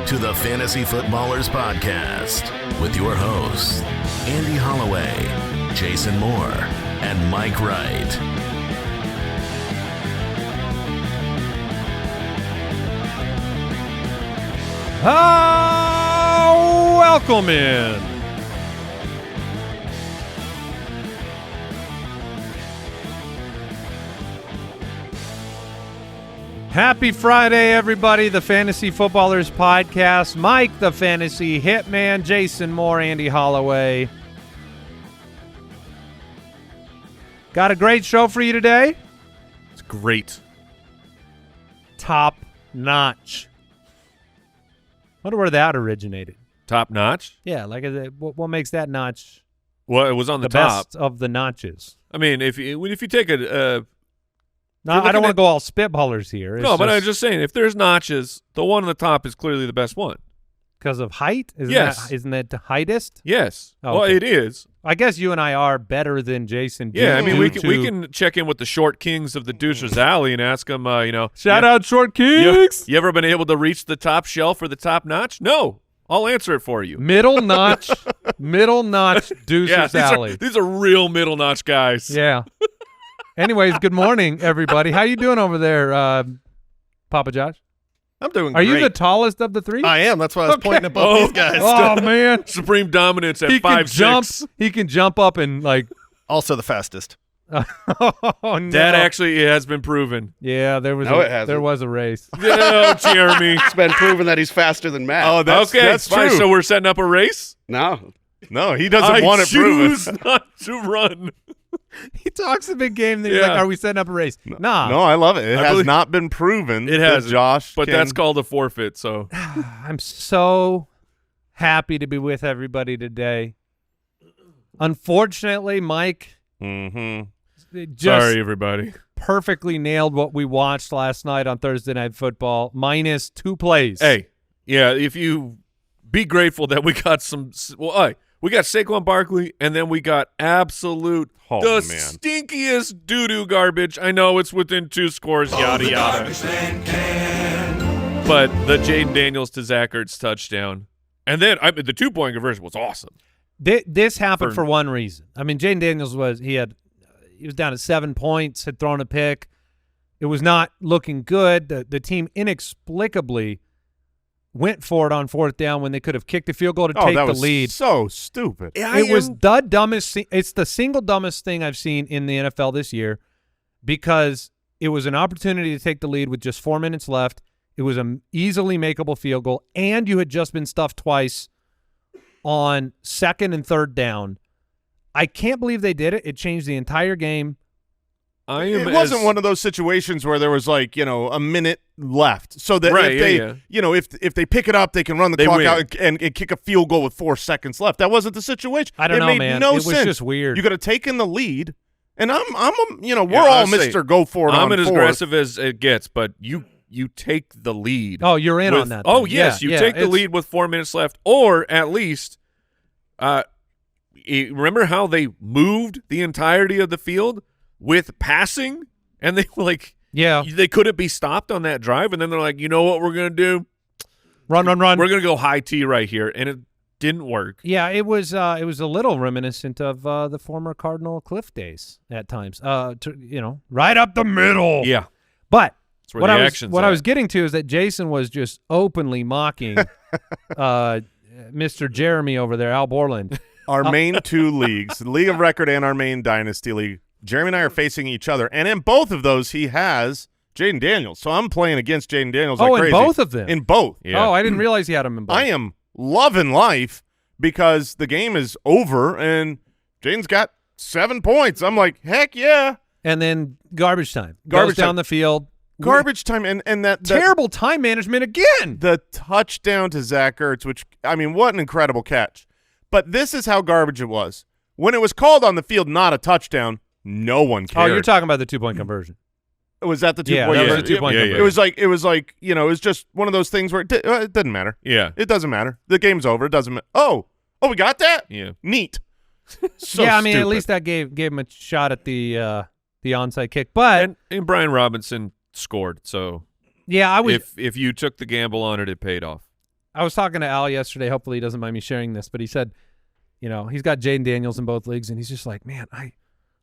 to the Fantasy Footballers Podcast with your hosts, Andy Holloway, Jason Moore, and Mike Wright. Welcome in. Happy Friday, everybody. The Fantasy Footballers Podcast. Mike, the Fantasy Hitman. Jason Moore, Andy Holloway. Got a great show for you today. It's great. Top notch. Wonder where that originated. Top notch? Yeah, like what makes that notch? Well, it was on the top. Best of the notches. I mean, if you take a no, I don't want to go all spitballers here. No, but I'm just saying, if there's notches, the one on the top is clearly the best one. Because of height? Yes. Isn't that the heightest? Yes. Oh, well, okay. It is. I guess you and I are better than Jason. Yeah, I mean, we can check in with the short kings of the Deucer's Alley and ask them, Shout out Short Kings! You ever been able to reach the top shelf or the top notch? No. I'll answer it for you. Middle notch Deucer's Alley. These are real middle notch guys. Yeah. Anyways, good morning, everybody. How you doing over there, Papa Josh? I'm doing great. Are you the tallest of the three? I am. That's why I was pointing at both these guys. Oh, man. Supreme dominance at 5'6". He can jump up and, like... Also the fastest. Oh, no. That actually has been proven. Yeah, there was a race. Oh, Jeremy. It's been proven that he's faster than Matt. Oh, that's fine. true. So we're setting up a race? No, he doesn't want it proven. I choose not to run. He talks a big game. Then he's like, "Are we setting up a race?" Nah. No, I love it. It has not been proven. It has, Josh. But that's called a forfeit. So I'm so happy to be with everybody today. Unfortunately, Mike. Sorry, everybody. Perfectly nailed what we watched last night on Thursday Night Football. Minus 2 plays. Hey, yeah. If you be grateful that we got some. Well, we got Saquon Barkley, and then we got absolute stinkiest doo-doo garbage. I know it's within 2 scores, yada, yada. But the Jaden Daniels to Zach Ertz touchdown. And then the 2-point conversion was awesome. This happened for one reason. I mean, Jaden Daniels was down at 7 points, had thrown a pick. It was not looking good. The team inexplicably went for it on 4th down when they could have kicked a field goal to take the lead. So stupid. It was the dumbest. It's the single dumbest thing I've seen in the NFL this year, because it was an opportunity to take the lead with just 4 minutes left. It was an easily makeable field goal, and you had just been stuffed twice on 2nd and 3rd down. I can't believe they did it. It changed the entire game. It wasn't one of those situations where there was a minute left, so that if they pick it up, they can run the clock out and kick a field goal with 4 seconds left. That wasn't the situation. I don't know, made man. No it was sense. just weird. You could have taken the lead, and we're all Mr. Go for it. I'm as 4th. aggressive as it gets, but you take the lead. Oh, you're in on that. Oh, yes, you take the lead with 4 minutes left, or at least, remember how they moved the entirety of the field with passing, and they they couldn't be stopped on that drive, and then they're like, you know what we're gonna do? Run. We're gonna go high T right here, and it didn't work. Yeah, it was a little reminiscent of the former Cardinal Cliff days at times. Right up the middle. Yeah, but what I was getting to is that Jason was just openly mocking Mr. Jeremy over there, Al Borland. Our main 2 leagues, the League of Record and our main Dynasty League, Jeremy and I are facing each other, and in both of those, he has Jaden Daniels. So I'm playing against Jaden Daniels like crazy. In both of them? In both. Yeah. Oh, I didn't realize he had him in both. I am loving life because the game is over, and Jaden's got 7 points. I'm like, heck yeah. And then garbage time. Goes down the field. Garbage time, and that terrible time management again. The touchdown to Zach Ertz, which, I mean, what an incredible catch. But this is how garbage it was. When it was called on the field not a touchdown, no one cared. Oh, you're talking about the 2-point conversion. Was that the 2-point? Yeah, conversion? that was the 2-point conversion. It was like it was just one of those things where it doesn't matter. Yeah, it doesn't matter. The game's over. It doesn't matter. Oh, we got that. Yeah, neat. I mean, at least that gave him a shot at the onside kick. But and Brian Robinson scored. So yeah, I was. If you took the gamble on it, it paid off. I was talking to Al yesterday. Hopefully he doesn't mind me sharing this, but he said, he's got Jaden Daniels in both leagues, and he's just like, man, I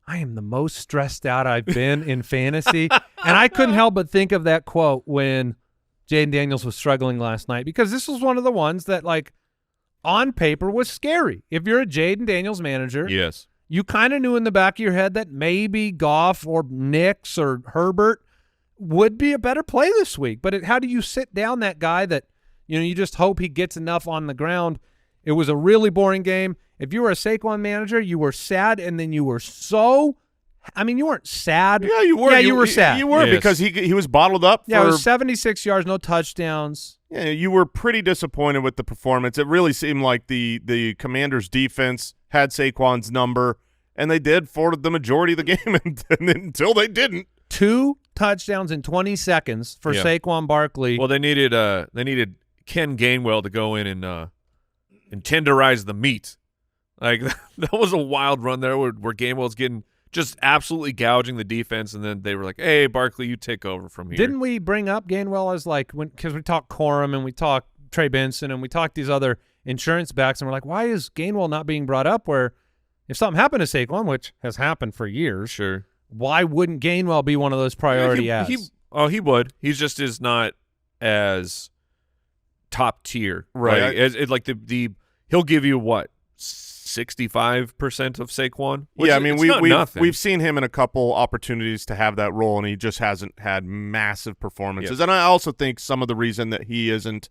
am the most stressed out I've been in fantasy. And I couldn't help but think of that quote when Jaden Daniels was struggling last night, because this was one of the ones that, like, on paper was scary. If you're a Jaden Daniels manager, yes, you kind of knew in the back of your head that maybe Goff or Nix or Herbert would be a better play this week. But how do you sit down that guy that, you just hope he gets enough on the ground? It was a really boring game. If you were a Saquon manager, you were sad, and then you were so – you weren't sad. Yeah, you were. Yeah, you were sad. You were, because he was bottled up. Yeah, it was 76 yards, no touchdowns. Yeah, you were pretty disappointed with the performance. It really seemed like the Commanders' defense had Saquon's number, and they did for the majority of the game until they didn't. 2 touchdowns in 20 seconds for Saquon Barkley. Well, they needed Ken Gainwell to go in and tenderize the meat. Like, that was a wild run there where Gainwell's getting just absolutely gouging the defense, and then they were like, hey, Barkley, you take over from here. Didn't we bring up Gainwell as, like, because we talked Corum and we talked Trey Benson and we talked these other insurance backs, and we're like, why is Gainwell not being brought up where if something happened to Saquon, which has happened for years, sure, why wouldn't Gainwell be one of those priority ads? He would. He just is not as top tier. Right. Like, he'll give you what? 65% of Saquon. Yeah, we've seen him in a couple opportunities to have that role, and he just hasn't had massive performances. And I also think some of the reason that he isn't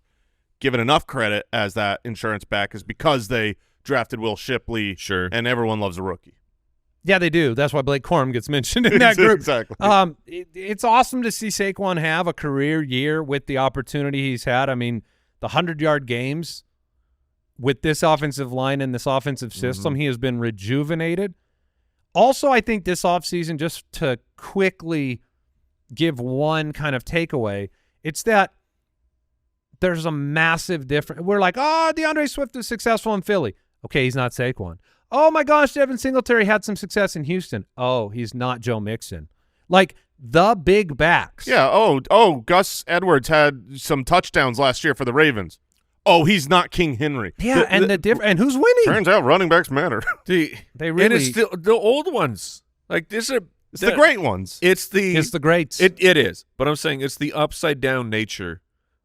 given enough credit as that insurance back is because they drafted Will Shipley. Sure. And everyone loves a rookie. Yeah, they do. That's why Blake Corum gets mentioned in that group. Exactly. It's awesome to see Saquon have a career year with the opportunity he's had. I mean, the 100-yard games with this offensive line and this offensive system, he has been rejuvenated. Also, I think this offseason, just to quickly give one kind of takeaway, it's that there's a massive difference. We're like, DeAndre Swift is successful in Philly. Okay, he's not Saquon. Oh, my gosh, Devin Singletary had some success in Houston. Oh, he's not Joe Mixon. Like, the big backs. Yeah, Gus Edwards had some touchdowns last year for the Ravens. Oh, he's not King Henry. Yeah, and who's winning? Turns out running backs matter. They really, and it's the old ones. Like, it's the great ones. It's the greats. It is. But I'm saying it's the upside down nature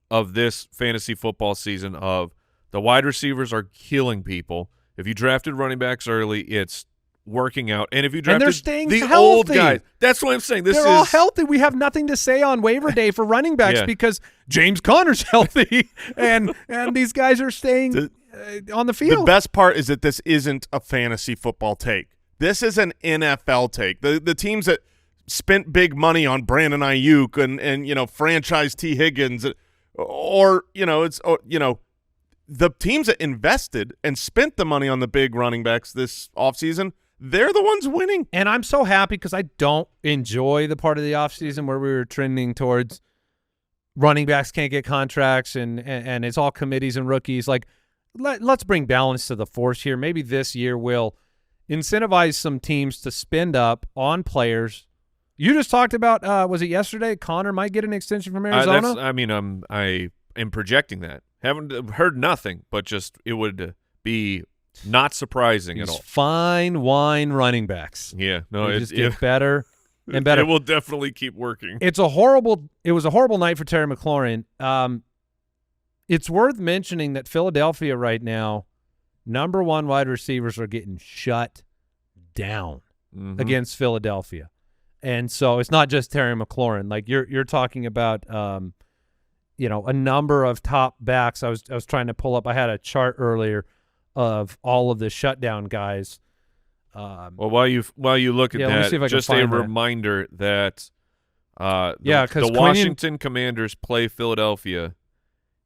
of this fantasy football season of the wide receivers are killing people. If you drafted running backs early, it's working out. And if you drafted they're staying the healthy. Old guys, that's what I'm saying. They're all healthy. We have nothing to say on waiver day for running backs because James Conner's healthy and these guys are staying on the field. The best part is that this isn't a fantasy football take. This is an NFL take. The teams that spent big money on Brandon Ayuk and franchise T. Higgins, the teams that invested and spent the money on the big running backs this offseason, they're the ones winning. And I'm so happy because I don't enjoy the part of the offseason where we were trending towards running backs can't get contracts and it's all committees and rookies. Like, let's bring balance to the force here. Maybe this year we'll incentivize some teams to spend up on players. You just talked about, was it yesterday, Connor might get an extension from Arizona? I am projecting that. Haven't heard nothing, but just it would be not surprising at all. Fine wine running backs. Yeah, no, it just get better and better. It will definitely keep working. It was a horrible night for Terry McLaurin. It's worth mentioning that Philadelphia right now, number 1 wide receivers are getting shut down against Philadelphia, and so it's not just Terry McLaurin. Like you're talking about. A number of top backs. I was trying to pull up. I had a chart earlier of all of the shutdown guys. Well, while you look at that, just a reminder that the Washington Commanders play Philadelphia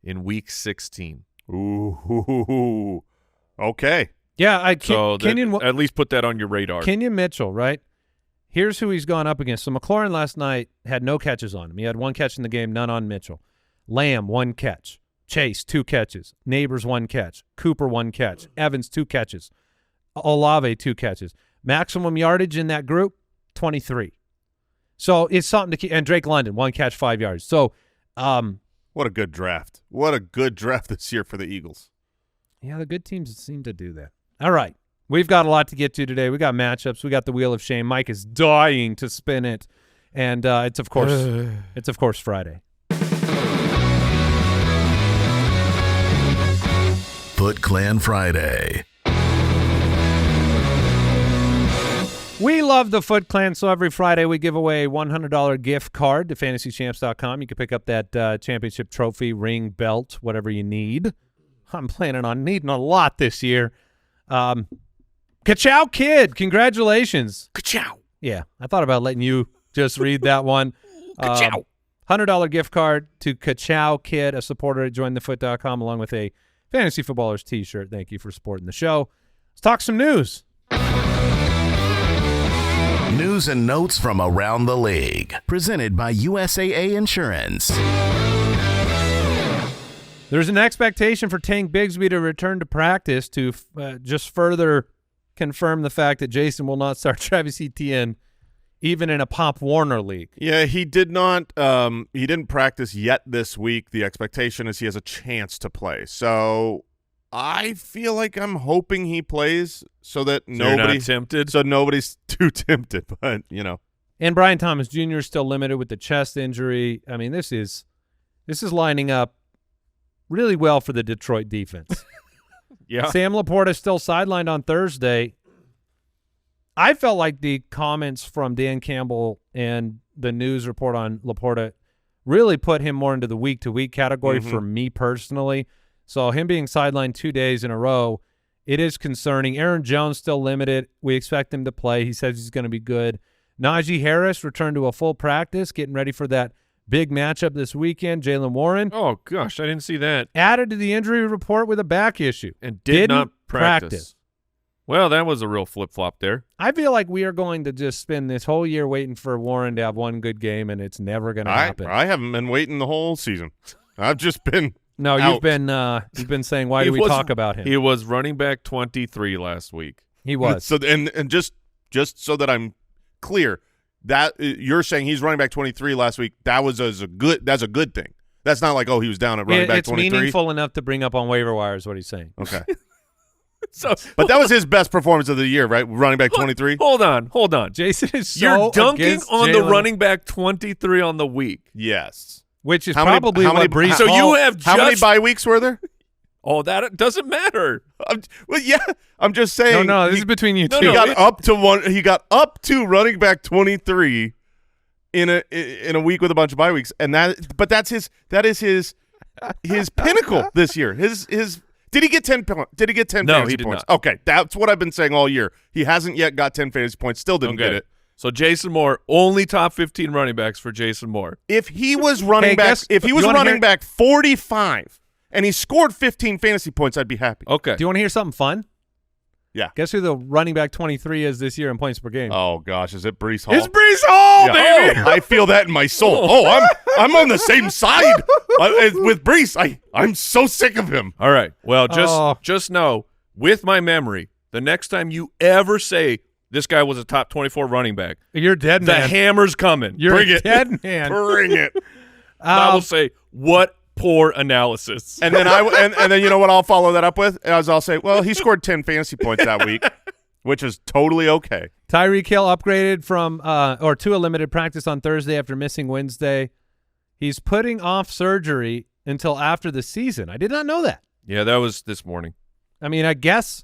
in Week 16. Ooh, okay. Yeah, Kenyon, at least put that on your radar. Kenyon Mitchell, right? Here's who he's gone up against. So McLaurin last night had no catches on him. He had 1 catch in the game, none on Mitchell. Lamb, 1 catch. Chase, 2 catches. Neighbors, 1 catch. Cooper, 1 catch. Evans, 2 catches. Olave, 2 catches. Maximum yardage in that group, 23. So it's something to keep. And Drake London, 1 catch, 5 yards. So What a good draft. What a good draft this year for the Eagles. Yeah, the good teams seem to do that. All right. We've got a lot to get to today. We got matchups. We got the Wheel of Shame. Mike is dying to spin it. And it's of course Friday. FootClan Friday. We love the Foot Clan, so every Friday we give away a $100 gift card to fantasychamps.com. You can pick up that championship trophy, ring, belt, whatever you need. I'm planning on needing a lot this year. Ka-chow Kid, congratulations. Ka-chow. Yeah, I thought about letting you just read that one. Ka-chow. $100 gift card to Ka-chow Kid, a supporter at jointhefoot.com, along with a Fantasy Footballers t-shirt. Thank you for supporting the show. Let's talk some news. News and notes from around the league. Presented by USAA Insurance. There's an expectation for Tank Bigsby to return to practice to just further confirm the fact that Jason will not start Travis Etienne even in a Pop Warner league. Yeah, he did not he didn't practice yet this week. The expectation is he has a chance to play. So I feel like I'm hoping he plays so that nobody's tempted. So nobody's too tempted, but you know. And Brian Thomas Jr. is still limited with the chest injury. I mean, this is lining up really well for the Detroit defense. Yeah. Sam Laporta is still sidelined on Thursday. I felt like the comments from Dan Campbell and the news report on Laporta really put him more into the week-to-week category for me personally. So him being sidelined 2 days in a row, it is concerning. Aaron Jones still limited. We expect him to play. He says he's going to be good. Najee Harris returned to a full practice, getting ready for that big matchup this weekend. Jaylen Warren. Oh, gosh, I didn't see that. Added to the injury report with a back issue. And did not practice. Well, that was a real flip-flop there. I feel like we are going to just spend this whole year waiting for Warren to have one good game, and it's never going to happen. I haven't been waiting the whole season. I've just been No, out. you've been saying, why do we talk about him? He was running back 23 last week. He was. So and just so that I'm clear, that you're saying he's running back 23 last week. That's a good thing. That's not like, oh, he was down at running back 23. It's meaningful enough to bring up on waiver wire is what he's saying. Okay. But that was his best performance of the year, right? Running back 23. Hold on. Jason is so You're dunking on Jaylen, the running back 23 on the week. Yes. which is how probably many, what Brees. So you have how many bye weeks were there? Oh, that doesn't matter. I'm just saying. No, this is between you two. He got up to one. He got up to running back 23 in a week with a bunch of bye weeks, and that is his pinnacle this year. Did he get 10? Did he get 10? No, fantasy he did points? not. Okay, that's what I've been saying all year. He hasn't yet got 10 fantasy points. Still didn't get it. So Jason Moore, only top 15 running backs for Jason Moore. If he was running back 45 and he scored 15 fantasy points, I'd be happy. Okay. Do you want to hear something fun? Yeah. Guess who the running back 23 is this year in points per game? Oh gosh, is it Brees Hall? It's Brees Hall, baby. Oh, I feel that in my soul. Oh, I'm on the same side with Brees. I'm so sick of him. All right. Well, just know, with my memory, the next time you ever say this guy was a top 24 running back, You're dead, the man. hammer's coming. You're Bring it. dead, man. Bring it. I will say, what poor analysis. And then and then you know what I'll follow that up with? I'll say, well, he scored 10 fantasy points that week, which is totally okay. Tyreek Hill upgraded to a limited practice on Thursday after missing Wednesday. He's putting off surgery until after the season. I did not know that. Yeah, that was this morning. I mean, I guess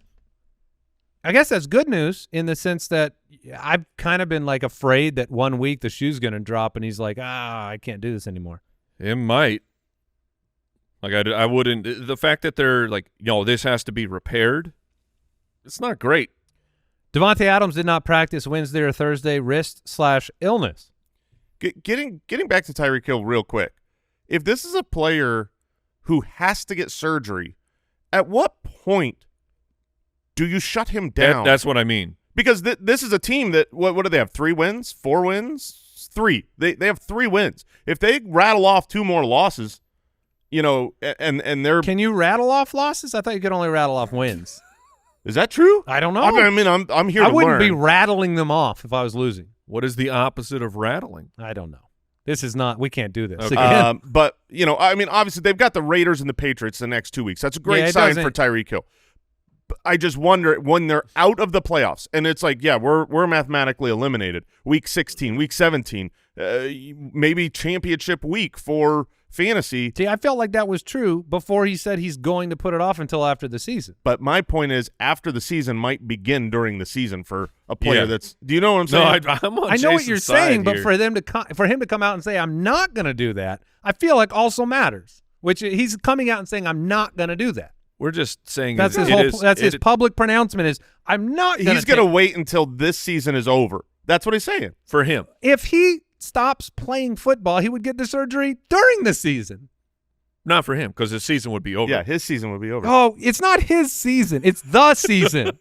that's good news in the sense that I've kind of been like afraid that 1 week the shoe's going to drop and he's like, I can't do this anymore. It might. Like I wouldn't. The fact that they're like, this has to be repaired, it's not great. Devontae Adams did not practice Wednesday or Thursday, wrist/illness. Getting back to Tyreek Hill real quick. If this is a player who has to get surgery, at what point do you shut him down? That's what I mean. Because this is a team that what do they have? 3 wins? 4 wins? 3. They have 3 wins. If they rattle off 2 more losses, and they're Can you rattle off losses? I thought you could only rattle off wins. Is that true? I don't know. I'm here to learn. I wouldn't be rattling them off if I was losing. What is the opposite of rattling? I don't know. This is not – we can't do this again. But, I mean, obviously they've got the Raiders and the Patriots the next 2 weeks. That's a great sign for Tyreek Hill. But I just wonder when they're out of the playoffs, and it's like, yeah, we're mathematically eliminated. Week 16, Week 17, maybe championship week for fantasy. See, I felt like that was true before he said he's going to put it off until after the season. But my point is, after the season might begin during the season for a player that's. Do you know what I'm saying? No, I'm on I know what you're saying, here. but for him to come out and say I'm not going to do that, I feel like also matters. Which he's coming out and saying I'm not going to do that. We're just saying that's his public pronouncement is I'm not going to. He's going to wait until this season is over. That's what he's saying for him. If he stops playing football, he would get the surgery during the season. Not for him, because his season would be over. Yeah, his season would be over. Oh, it's not his season. It's the season.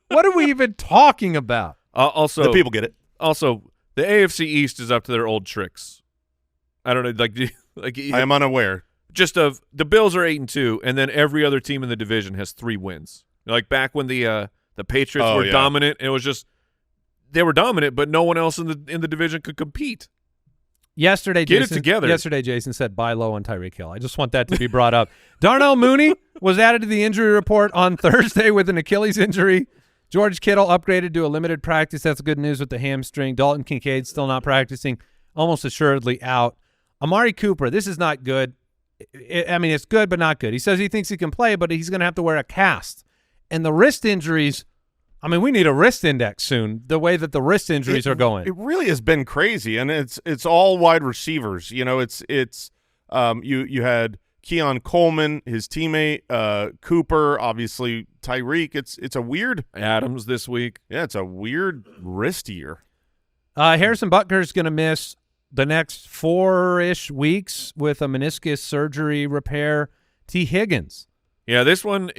What are we even talking about? Also, the people get it. Also, the AFC East is up to their old tricks. I don't know. I am unaware. Just the Bills are 8-2, and then every other team in the division has 3 wins. Like back when the Patriots were dominant, it was just they were dominant, but no one else in the division could compete. Yesterday, Jason said buy low on Tyreek Hill. I just want that to be brought up. Darnell Mooney was added to the injury report on Thursday with an Achilles injury. George Kittle upgraded to a limited practice. That's good news with the hamstring. Dalton Kincaid still not practicing, almost assuredly out. Amari Cooper, this is not good. I mean, it's good but not good. He says he thinks he can play, but he's going to have to wear a cast. And the wrist injuries, I mean, we need a wrist index soon, the way that the wrist injuries are going. It really has been crazy, and it's all wide receivers. You had Keon Coleman, his teammate, Cooper, obviously Tyreek. It's a weird Adams this week. Yeah, it's a weird wrist year. Harrison Butker is going to miss the next 4-ish weeks with a meniscus surgery repair. T. Higgins. Yeah, this one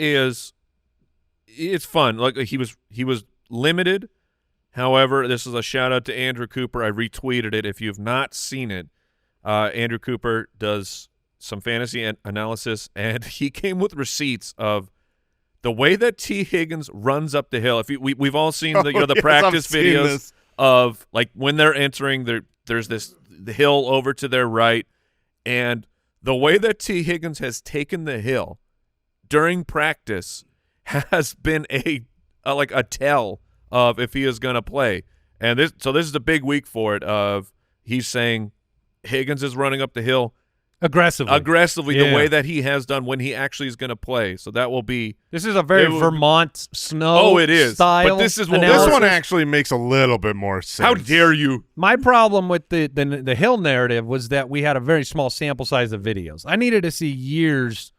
it's fun. Like he was limited. However, this is a shout out to Andrew Cooper. I retweeted it. If you've not seen it, Andrew Cooper does some fantasy analysis, and he came with receipts of the way that T. Higgins runs up the hill. If we've all seen the practice videos of like when they're entering, there's the hill over to their right, and the way that T. Higgins has taken the hill during practice has been a tell of if he is going to play. And this is a big week for it. He's saying Higgins is running up the hill aggressively the way that he has done when he actually is going to play. So that will be. This is a very Vermont snow. Oh, it is. Style. But this one actually makes a little bit more sense. How dare you? My problem with the hill narrative was that we had a very small sample size of videos. I needed to see years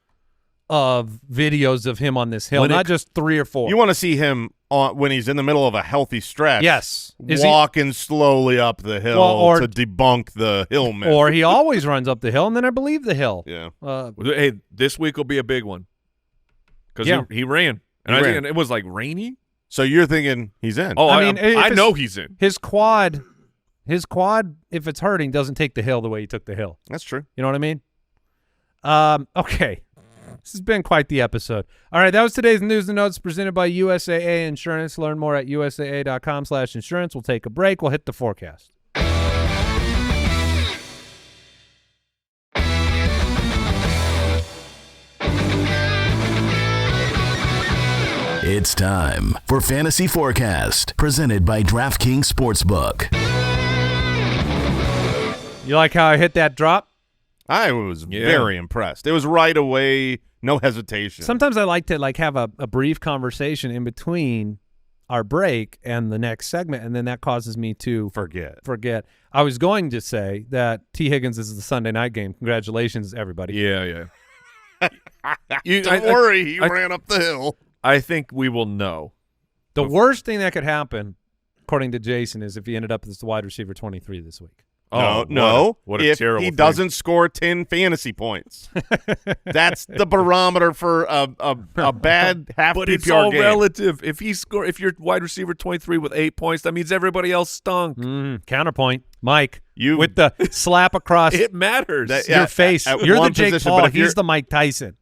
of videos of him on this hill, not just 3 or 4. You want to see him when he's in the middle of a healthy stretch. Yes. Walking slowly up the hill to debunk the hill myth. Or he always runs up the hill, and then I believe the hill. Yeah. Hey, this week will be a big one because he ran. And I think it was like rainy. So you're thinking he's in. Oh, I know he's in. His quad, if it's hurting, doesn't take the hill the way he took the hill. That's true. You know what I mean? Okay. This has been quite the episode. All right, that was today's News and Notes presented by USAA Insurance. Learn more at usaa.com/insurance. We'll take a break. We'll hit the forecast. It's time for Fantasy Forecast, presented by DraftKings Sportsbook. You like how I hit that drop? I was very impressed. It was right away, no hesitation. Sometimes I like to have a brief conversation in between our break and the next segment, and then that causes me to forget. I was going to say that T. Higgins is the Sunday night game. Congratulations, everybody. Yeah. Don't worry, he ran up the hill. I think we will know. The worst thing that could happen, according to Jason, is if he ended up as the wide receiver 23 this week. No. What a terrible he thing. doesn't score 10 fantasy points. That's the barometer for a bad half but PPR it's all game. relative. If you're wide receiver 23 with 8 points, that means everybody else stunk. Counterpoint, Mike, with the slap across it matters. your face. You're the Jake Paul. He's the Mike Tyson.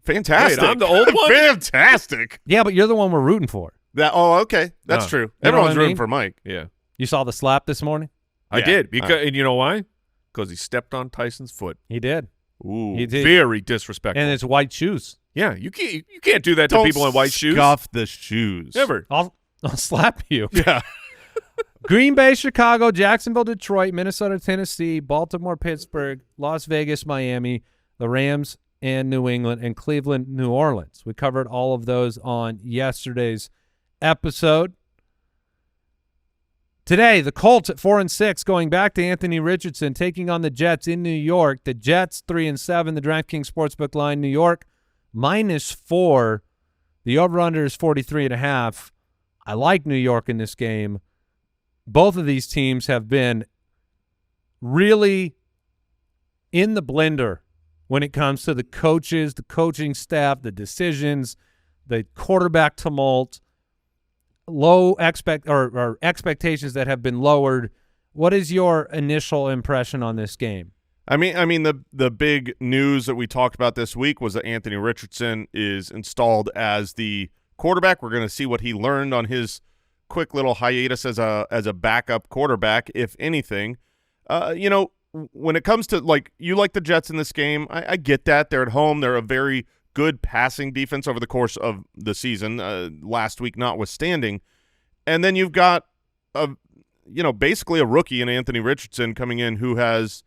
Fantastic. Wait, I'm the old one? Fantastic. Yeah, but you're the one we're rooting for. Okay. That's true. Everyone's rooting for Mike. Yeah. You saw the slap this morning? I did. And you know why? because he stepped on Tyson's foot. He did. Ooh, he did. Very disrespectful. And it's white shoes. Yeah, you can't do that to people in white shoes. Scuff the shoes. Never. I'll slap you. Yeah. Green Bay, Chicago, Jacksonville, Detroit, Minnesota, Tennessee, Baltimore, Pittsburgh, Las Vegas, Miami, the Rams, and New England, and Cleveland, New Orleans. We covered all of those on yesterday's episode. Today, the Colts at 4-6, going back to Anthony Richardson, taking on the Jets in New York. The Jets 3-7, the DraftKings Sportsbook line, New York -4. The over-under is 43.5. I like New York in this game. Both of these teams have been really in the blender when it comes to the coaches, the coaching staff, the decisions, the quarterback tumult, low expectations that have been lowered. What is your initial impression on this game? I mean, the big news that we talked about this week was that Anthony Richardson is installed as the quarterback. We're going to see what he learned on his quick little hiatus as a backup quarterback, if anything. When it comes to, like, you like the Jets in this game, I get that. They're at home. They're a very good passing defense over the course of the season, last week notwithstanding. And then you've got basically a rookie in Anthony Richardson coming in who has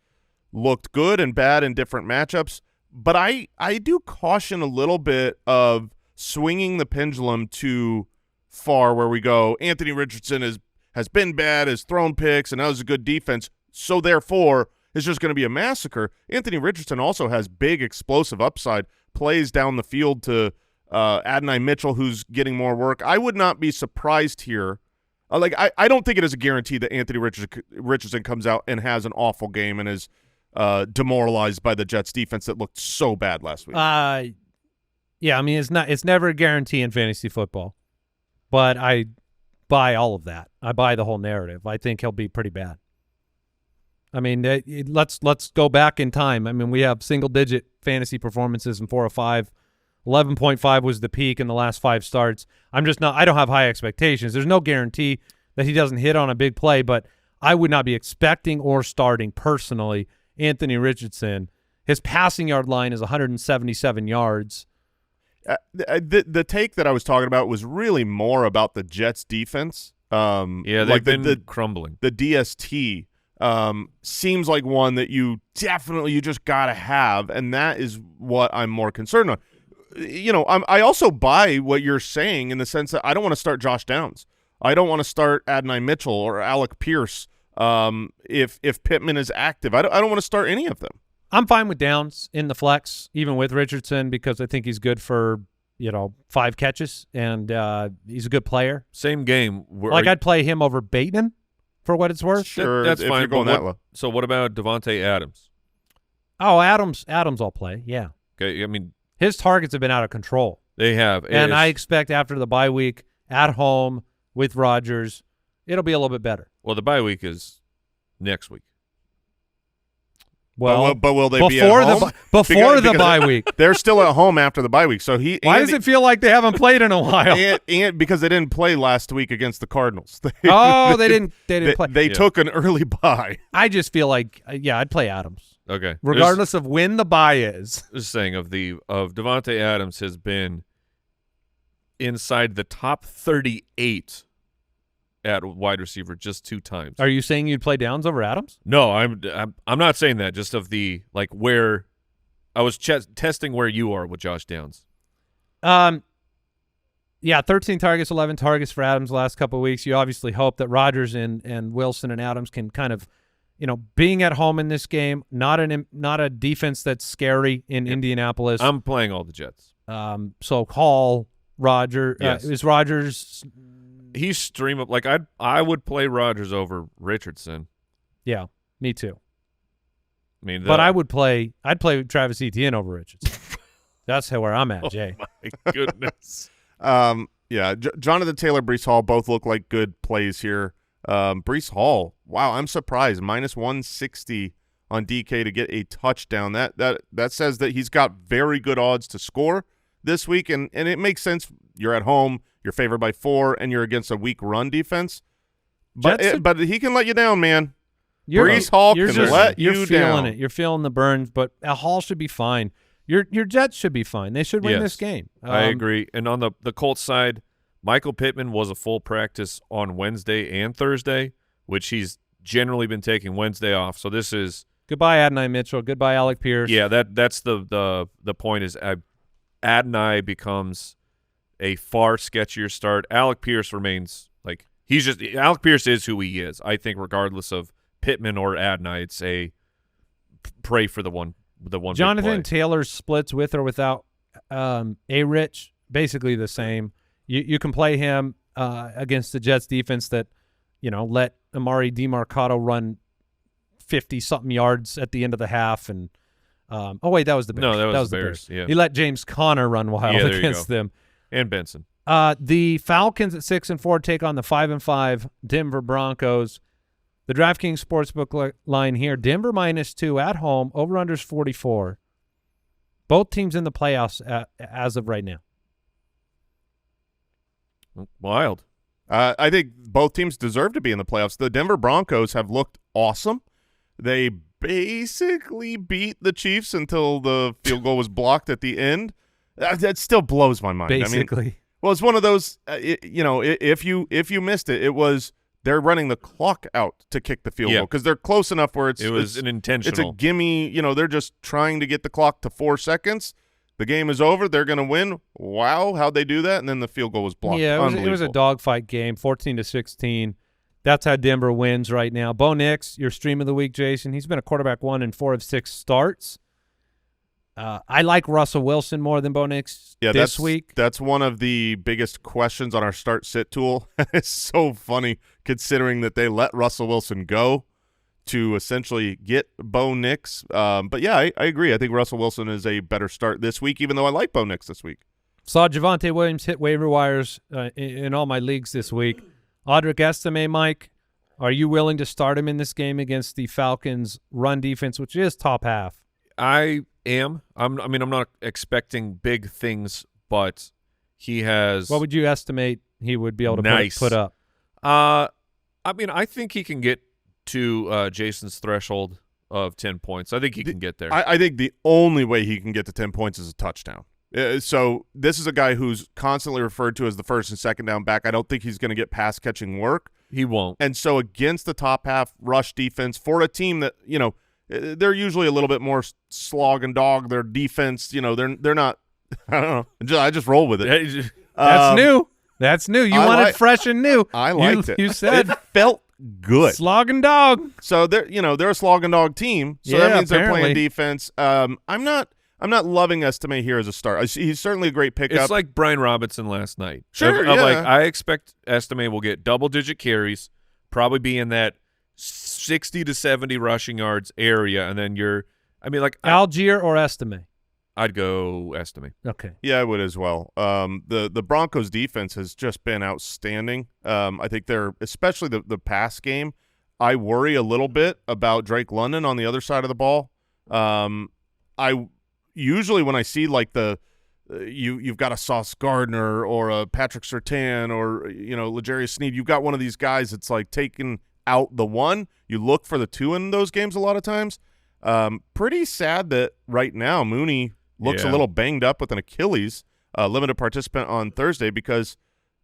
looked good and bad in different matchups. But I do caution a little bit of swinging the pendulum too far, where we go, Anthony Richardson has been bad, has thrown picks, and that was a good defense, so therefore it's just going to be a massacre. Anthony Richardson also has big explosive upside, plays down the field to Adonai Mitchell, who's getting more work. I would not be surprised here. I don't think it is a guarantee that Anthony Richardson comes out and has an awful game and is demoralized by the Jets defense that looked so bad last week. Yeah, I mean, it's never a guarantee in fantasy football. But I buy all of that. I buy the whole narrative. I think he'll be pretty bad. I mean, let's go back in time. I mean, we have single-digit fantasy performances in 4 or 5. 11.5 was the peak in the last 5 starts. I don't have high expectations. There's no guarantee that he doesn't hit on a big play, but I would not be expecting or starting personally Anthony Richardson. His passing yard line is 177 yards. The take that I was talking about was really more about the Jets defense. They've been crumbling. The DST seems like one that you just got to have, and that is what I'm more concerned on. I also buy what you're saying in the sense that I don't want to start Josh Downs. I don't want to start Adonai Mitchell or Alec Pierce if Pittman is active. I don't want to start any of them. I'm fine with Downs in the flex, even with Richardson, because I think he's good for 5 catches, and he's a good player. Same game. I'd play him over Bateman for what it's worth. Sure, that's if fine. You're going that low. So what about Devontae Adams? Oh, Adams I'll play. Yeah. Okay, I mean, his targets have been out of control. They have, and I expect after the bye week at home with Rodgers, it'll be a little bit better. Well, the bye week is next week. But will they be at home? Before the bye week? They're still at home after the bye week. So why does it feel like they haven't played in a while? And because they didn't play last week against the Cardinals. They didn't play. They took an early bye. I just feel like, I'd play Adams. Okay. Regardless of when the bye is. Just saying of Devontae Adams has been inside the top 38 at wide receiver just 2 times. Are you saying you'd play Downs over Adams? No, I'm not saying that. Just of the where I was testing where you are with Josh Downs. 13 targets, 11 targets for Adams the last couple of weeks. You obviously hope that Rodgers and Wilson and Adams can kind of, being at home in this game, not a defense that's scary in Indianapolis. I'm playing all the Jets. So call Rodgers. Yes. Is Rodgers? He's stream up. I would play Rodgers over Richardson. Yeah, me too. I mean, but I'd play Travis Etienne over Richardson. That's where I'm at, Jay. Oh my goodness. Jonathan Taylor, Breece Hall both look like good plays here. Breece Hall, wow, I'm surprised. -160 on DK to get a touchdown. That says that he's got very good odds to score this week, and it makes sense. You're at home. You're favored by 4, and you're against a weak run defense. But he can let you down, man. Brees Hall can let you're you feeling down. it. You're feeling the burns, but Hall should be fine. Your Jets should be fine. They should win this game. I agree. And on the Colts side, Michael Pittman was a full practice on Wednesday and Thursday, which he's generally been taking Wednesday off. So this is goodbye Adonai Mitchell. Goodbye Alec Pierce. Yeah, that's the point is Adonai becomes a far sketchier start. Alec Pierce remains like Alec Pierce is who he is. I think regardless of Pittman or Adonai, it's a pray for the one Jonathan Taylor splits with or without A-Rich, basically the same. You can play him against the Jets defense that, let Amari DeMarcado run 50-something yards at the end of the half. And that was the Bears. No, that was the Bears. Yeah. He let James Conner run wild against them. And Benson. The Falcons at 6-4 take on the 5-5 Denver Broncos. The DraftKings Sportsbook line here, Denver -2 at home, over-unders 44. Both teams in the playoffs as of right now. Wild. I think both teams deserve to be in the playoffs. The Denver Broncos have looked awesome. They basically beat the Chiefs until the field goal was blocked at the end. That still blows my mind. Basically. It's one of those, if you missed it, it was they're running the clock out to kick the field goal because they're close enough where it was an intentional. It's a gimme. They're just trying to get the clock to 4 seconds. The game is over. They're going to win. Wow, how'd they do that? And then the field goal was blocked. Yeah, it was a dogfight game, 14-16. That's how Denver wins right now. Bo Nix, your stream of the week, Jason. He's been a quarterback 1 in 4 of 6 starts. I like Russell Wilson more than Bo Nix this week. That's one of the biggest questions on our start-sit tool. It's so funny considering that they let Russell Wilson go to essentially get Bo Nix. But, yeah, I agree. I think Russell Wilson is a better start this week, even though I like Bo Nix this week. Saw Javonte Williams hit waiver wires in all my leagues this week. Audric Estime, Mike, are you willing to start him in this game against the Falcons' run defense, which is top half? I am. I'm not expecting big things, but he has. What would you estimate he would be able to put up? I think he can get to Jason's threshold of 10 points. I think he can get there. I think the only way he can get to 10 points is a touchdown. So this is a guy who's constantly referred to as the first and second down back. I don't think he's going to get pass catching work. He won't. And so against the top half rush defense for a team that, they're usually a little bit more slog and dog. Their defense, they're not. I don't know. I just roll with it. That's new. That's new. You wanted fresh and new. I liked it. You said it felt good. Slog and dog. So they're a slog and dog team. So that means they're playing defense. I'm not loving Estime here as a start. He's certainly a great pickup. It's like Brian Robinson last night. Sure, I expect Estime will get double-digit carries, probably be in that 60 to 70 rushing yards area, and then Algier or Estime? I'd go Estime. Okay. Yeah, I would as well. The Broncos defense has just been outstanding. I think especially the pass game. I worry a little bit about Drake London on the other side of the ball. I usually when I see like you've got a Sauce Gardner or a Patrick Surtain or L'Jarius Sneed, you've got one of these guys that's like taking out the one. You look for the two in those games a lot of times. Pretty sad that right now Mooney looks a little banged up with an Achilles, limited participant on Thursday, because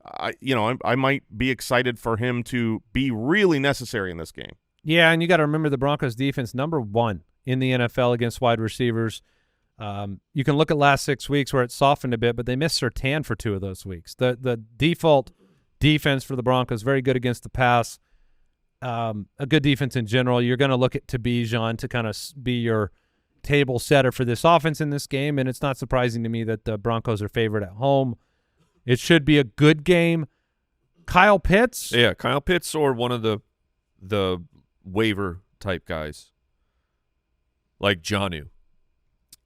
I might be excited for him to be really necessary in this game. Yeah, and you got to remember the Broncos defense, number 1 in the NFL against wide receivers. You can look at last 6 weeks where it softened a bit, but they missed Surtain for 2 of those weeks. The default defense for the Broncos, very good against the pass. A good defense in general. You're going to look at Tabijan to kind of be your table setter for this offense in this game, and it's not surprising to me that the Broncos are favored at home. It should be a good game. Kyle Pitts? Yeah, Kyle Pitts or one of the waiver type guys like Jonnu.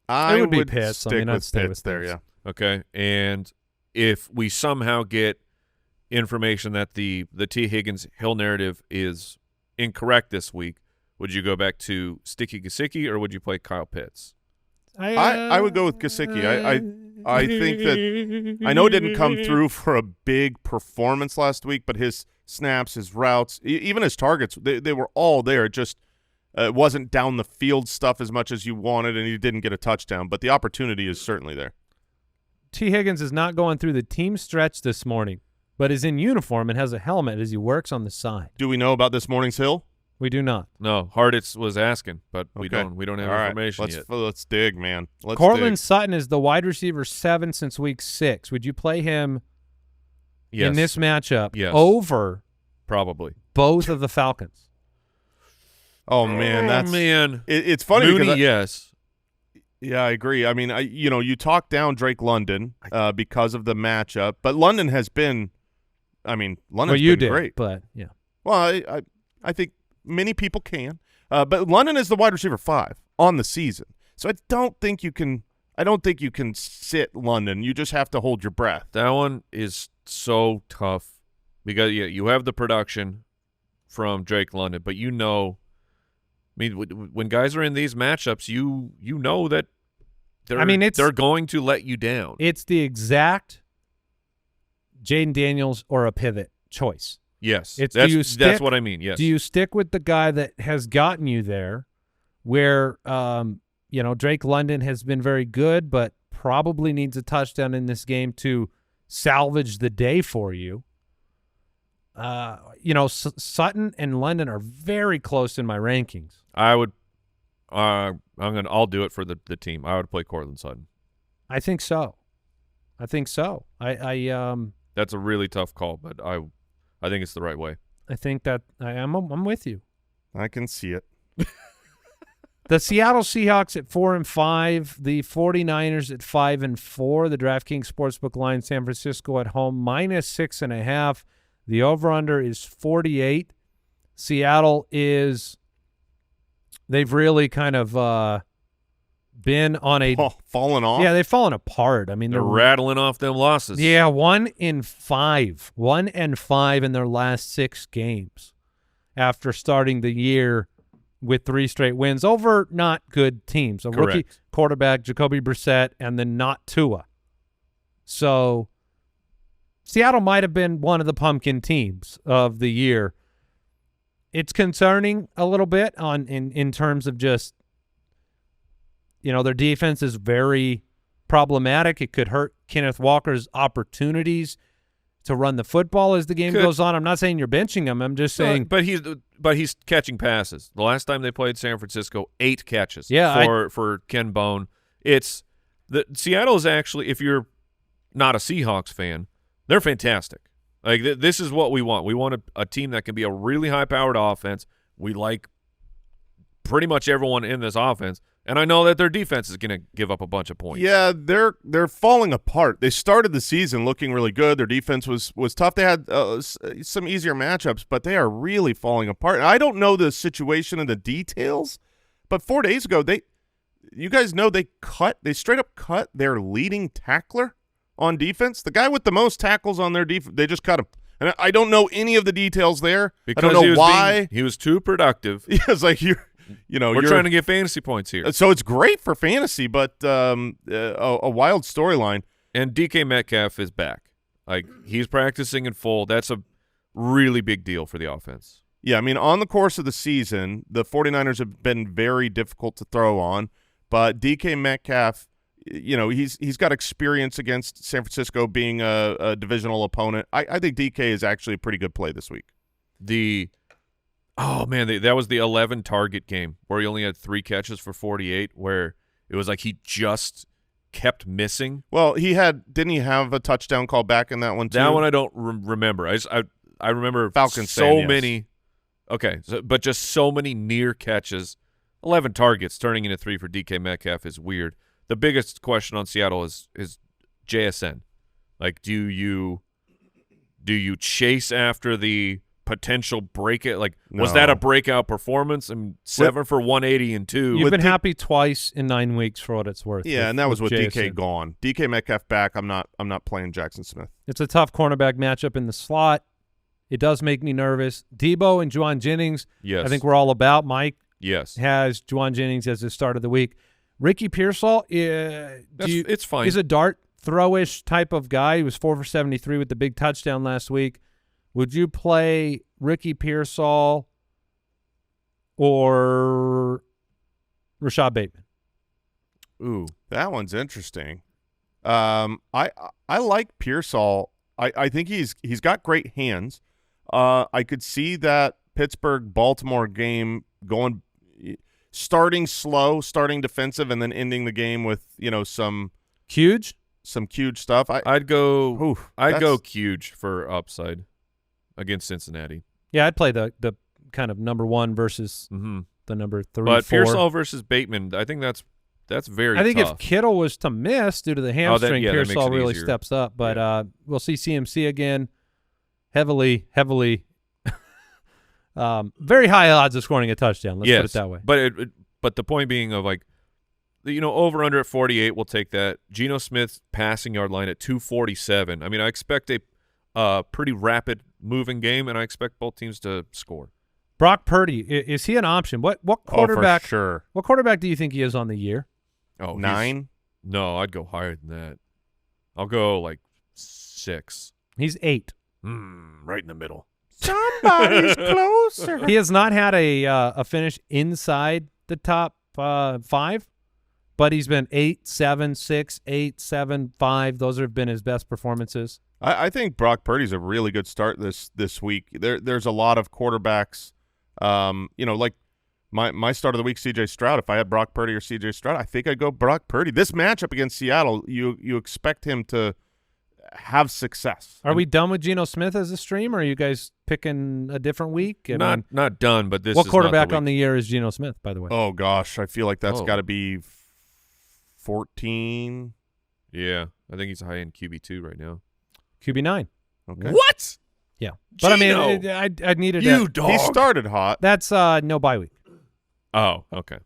I would be would Pitts. stick I'd with stay Pitts with there, Pitts. yeah. Okay, and if we somehow get information that the T. Higgins Hill narrative is incorrect this week, would you go back to Sticky Gesicki or would you play Kyle Pitts? I would go with Gesicki. I think that I know it didn't come through for a big performance last week, but his snaps, his routes, even his targets, they were all there. It just It wasn't down the field stuff as much as you wanted, and he didn't get a touchdown. But the opportunity is certainly there. T. Higgins is not going through the team stretch this morning, but is in uniform and has a helmet as he works on the side. Do we know about this morning's hill? We do not. No, Harditz was asking, but we Okay. don't have All information right. yet. Let's dig, man. Let's Cortland dig. Sutton is the wide receiver 7 since week 6. Would you play him Yes. in this matchup Yes. Probably. both of the Falcons? Oh man, it's funny Mooney, because yes. Yeah, I agree. I mean, you talk down Drake London because of the matchup, but London has been. I mean, London's been great. But yeah. Well, I think many people can, but London is the wide receiver 5 on the season, so I don't think you can sit London. You just have to hold your breath. That one is so tough because you have the production from Drake London, but I mean, when guys are in these matchups, you know that they're going to let you down. It's the exact Jaden Daniels or a pivot choice. Yes, that's what I mean. Yes. Do you stick with the guy that has gotten you there, where Drake London has been very good, but probably needs a touchdown in this game to salvage the day for you? Sutton and London are very close in my rankings. I would. I'll do it for the team. I would play Cortland Sutton. I think so. That's a really tough call, but I think it's the right way. I think that I'm with you. I can see it. The Seattle Seahawks at 4-5, the 49ers at 5-4. The DraftKings Sportsbook line: San Francisco at home -6.5. The over/under is 48. Seattle they've really kind of been on fallen off. Yeah, they've fallen apart. I mean, they're rattling off them losses. Yeah, 1-5, 1-5 in their last 6 games after starting the year with 3 straight wins over not good teams. Correct. Rookie quarterback Jacoby Brissett and then not Tua. So Seattle might have been one of the pumpkin teams of the year. It's concerning a little bit in terms of just, their defense is very problematic. It could hurt Kenneth Walker's opportunities to run the football as the game goes on. I'm not saying you're benching him. I'm just saying. But he's catching passes. The last time they played San Francisco, 8 catches. Yeah, for Ken Bone. Seattle is actually, if you're not a Seahawks fan, they're fantastic. Like this is what we want. We want a team that can be a really high-powered offense. We like pretty much everyone in this offense, and I know that their defense is going to give up a bunch of points. Yeah, they're falling apart. They started the season looking really good. Their defense was tough. They had some easier matchups, but they are really falling apart. And I don't know the situation and the details, but 4 days ago, you guys know they straight up cut their leading tackler on defense. The guy with the most tackles on their defense, they just cut him. And I don't know any of the details there. Because I don't know why. He was too productive. Yeah, it's like we're trying to get fantasy points here. So it's great for fantasy, but a wild storyline. And DK Metcalf is back. Like, he's practicing in full. That's a really big deal for the offense. Yeah, I mean, on the course of the season, the 49ers have been very difficult to throw on, but DK Metcalf, he's got experience against San Francisco being a divisional opponent. I think DK is actually a pretty good play this week. That was the 11 target game where he only had 3 catches for 48, where it was like he just kept missing. Well, didn't he have a touchdown call back in that one too? That one I don't remember. I remember Falcons many. Okay, but just so many near catches. 11 targets turning into 3 for DK Metcalf is weird. The biggest question on Seattle is JSN. Like, do you chase after the potential breakout? Like, was that a breakout performance? And 7 for 180 and 2. You've been happy twice in 9 weeks for what it's worth. Yeah, and that was with DK gone. DK Metcalf back. I'm not playing Jackson Smith. It's a tough cornerback matchup in the slot. It does make me nervous. Debo and Juwan Jennings. Yes, I think we're all about. Mike. Yes, has Juwan Jennings as the start of the week. Ricky Pearsall, it's fine. He's a dart throwish type of guy. He was 4 for 73 with the big touchdown last week. Would you play Ricky Pearsall or Rashad Bateman? Ooh, that one's interesting. I like Pearsall. I think he's got great hands. I could see that Pittsburgh-Baltimore game starting slow, starting defensive, and then ending the game with some huge stuff. I'd go huge for upside against Cincinnati. Yeah, I'd play the kind of number 1 versus the number 3, but 4. Pearsall versus Bateman, I think that's very. I think tough. If Kittle was to miss due to the hamstring, Pearsall really easier. steps up. But we'll see CMC again, heavily, very high odds of scoring a touchdown. Let's put it that way. But the point being of over under at 48, we'll take that. Geno Smith's passing yard line at 247. I mean, I expect a pretty rapid moving game, and I expect both teams to score. Brock Purdy, is he an option? What quarterback? For sure. What quarterback do you think he is on the year? Oh, 9? No, I'd go higher than that. I'll go like 6. He's 8. Right in the middle. Somebody's closer. He has not had a finish inside the top 5, but he's been 8, 7, 6, 8, 7, 5. Those have been his best performances. I think Brock Purdy's a really good start this week. There's a lot of quarterbacks. Like my start of the week, C.J. Stroud. If I had Brock Purdy or C.J. Stroud, I think I'd go Brock Purdy. This matchup against Seattle, you expect him to have success. Are we done with Geno Smith as a stream, or are you guys picking a different week? Not done, but this. What is quarterback not the on the year is Geno Smith, by the way? Oh gosh, I feel like that's got to be 14. Yeah, I think he's high in QB2 right now. QB9. Okay. What? Yeah, but Geno! I mean, I needed Dog. He started hot. That's no bye week. Oh, okay.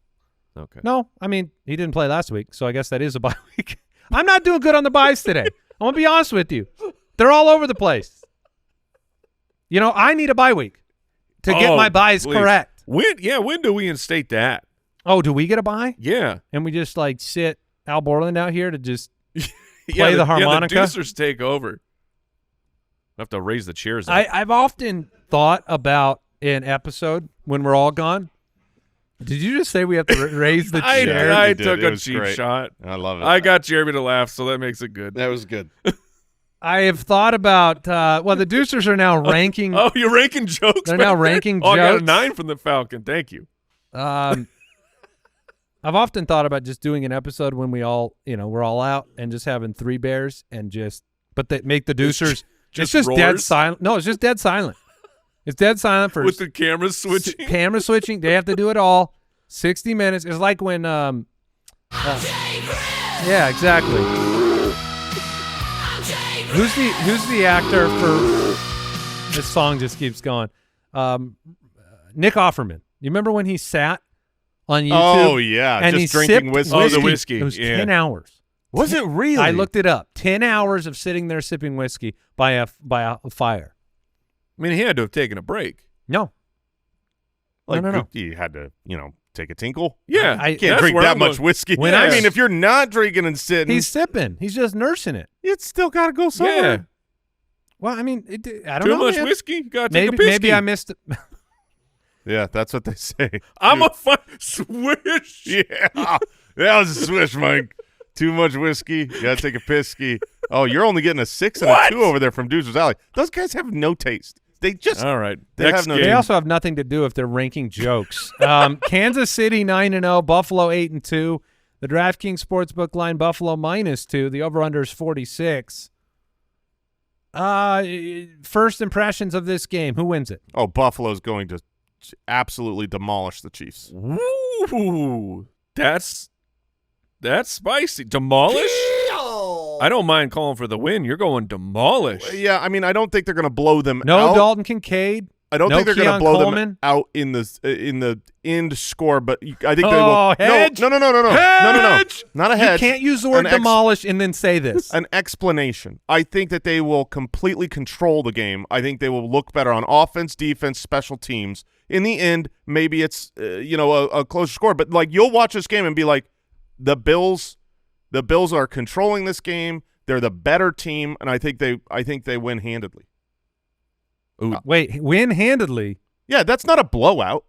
No, I mean he didn't play last week, so I guess that is a bye week. I'm not doing good on the byes today. I'm gonna be honest with you; they're all over the place. I need a bye week to get my byes correct. When do we instate that? Oh, do we get a bye? Yeah, and we just sit Al Borland out here to just play the harmonica. Yeah, the Deucers take over. I have to raise the chairs up. I've often thought about an episode when we're all gone. Did you just say we have to raise the chair? I took a cheap shot. I love it. I got Jeremy to laugh, so that makes it good. That was good. I have thought about the Deucers are now ranking. Oh, you're ranking jokes? They're now ranking jokes. I got a 9 from the Falcon. Thank you. I've often thought about just doing an episode when we all, we're all out and just having 3 bears and but they make the Deucers. It's just dead silent. No, it's just dead silent. It's dead silent for with the cameras switching. Camera switching. They have to do it all. 60 minutes. It's like when yeah, exactly. Who's the actor for this song just keeps going? Nick Offerman. You remember when he sat on YouTube? Oh yeah, and just he drinking whiskey. Oh, the whiskey. It was 10 hours. Was it really? I looked it up. 10 hours of sitting there sipping whiskey by a fire. I mean, he had to have taken a break. No. No. You had to, take a tinkle. Yeah, I can't drink that much whiskey. I mean, if you're not drinking and sitting, he's sipping. He's just nursing it. It's still got to go somewhere. Yeah. Well, I mean, I don't know. Too much man. whiskey? Got to take a pisky. Maybe I missed it. Yeah, that's what they say. I'm a swish. Yeah, that was a swish, Mike. Too much whiskey. You got to take a pisky. Oh, you're only getting a 6 and a 2 over there from Deucer's Alley. Those guys have no taste. They just all right. They have no. They also have nothing to do if they're ranking jokes. Kansas City 9-0, Buffalo 8-2. The DraftKings Sportsbook line: Buffalo -2. The over/under is 46. First impressions of this game. Who wins it? Oh, Buffalo's going to absolutely demolish the Chiefs. Ooh, that's spicy. Demolish? I don't mind calling for the win. You're going demolish. Yeah, I mean, I don't think they're going to blow them out. No Dalton Kincaid. I don't think they're going to blow Coleman. them out in the end score, but I think they will. Hedge. No. Hedge. Not a hedge. You can't use the word demolish and then say this. An explanation. I think that they will completely control the game. I think they will look better on offense, defense, special teams. In the end, maybe it's a closer score, but you'll watch this game and be like, the Bills are controlling this game. They're the better team, and I think they win handedly. Wait, win handedly? Yeah, that's not a blowout.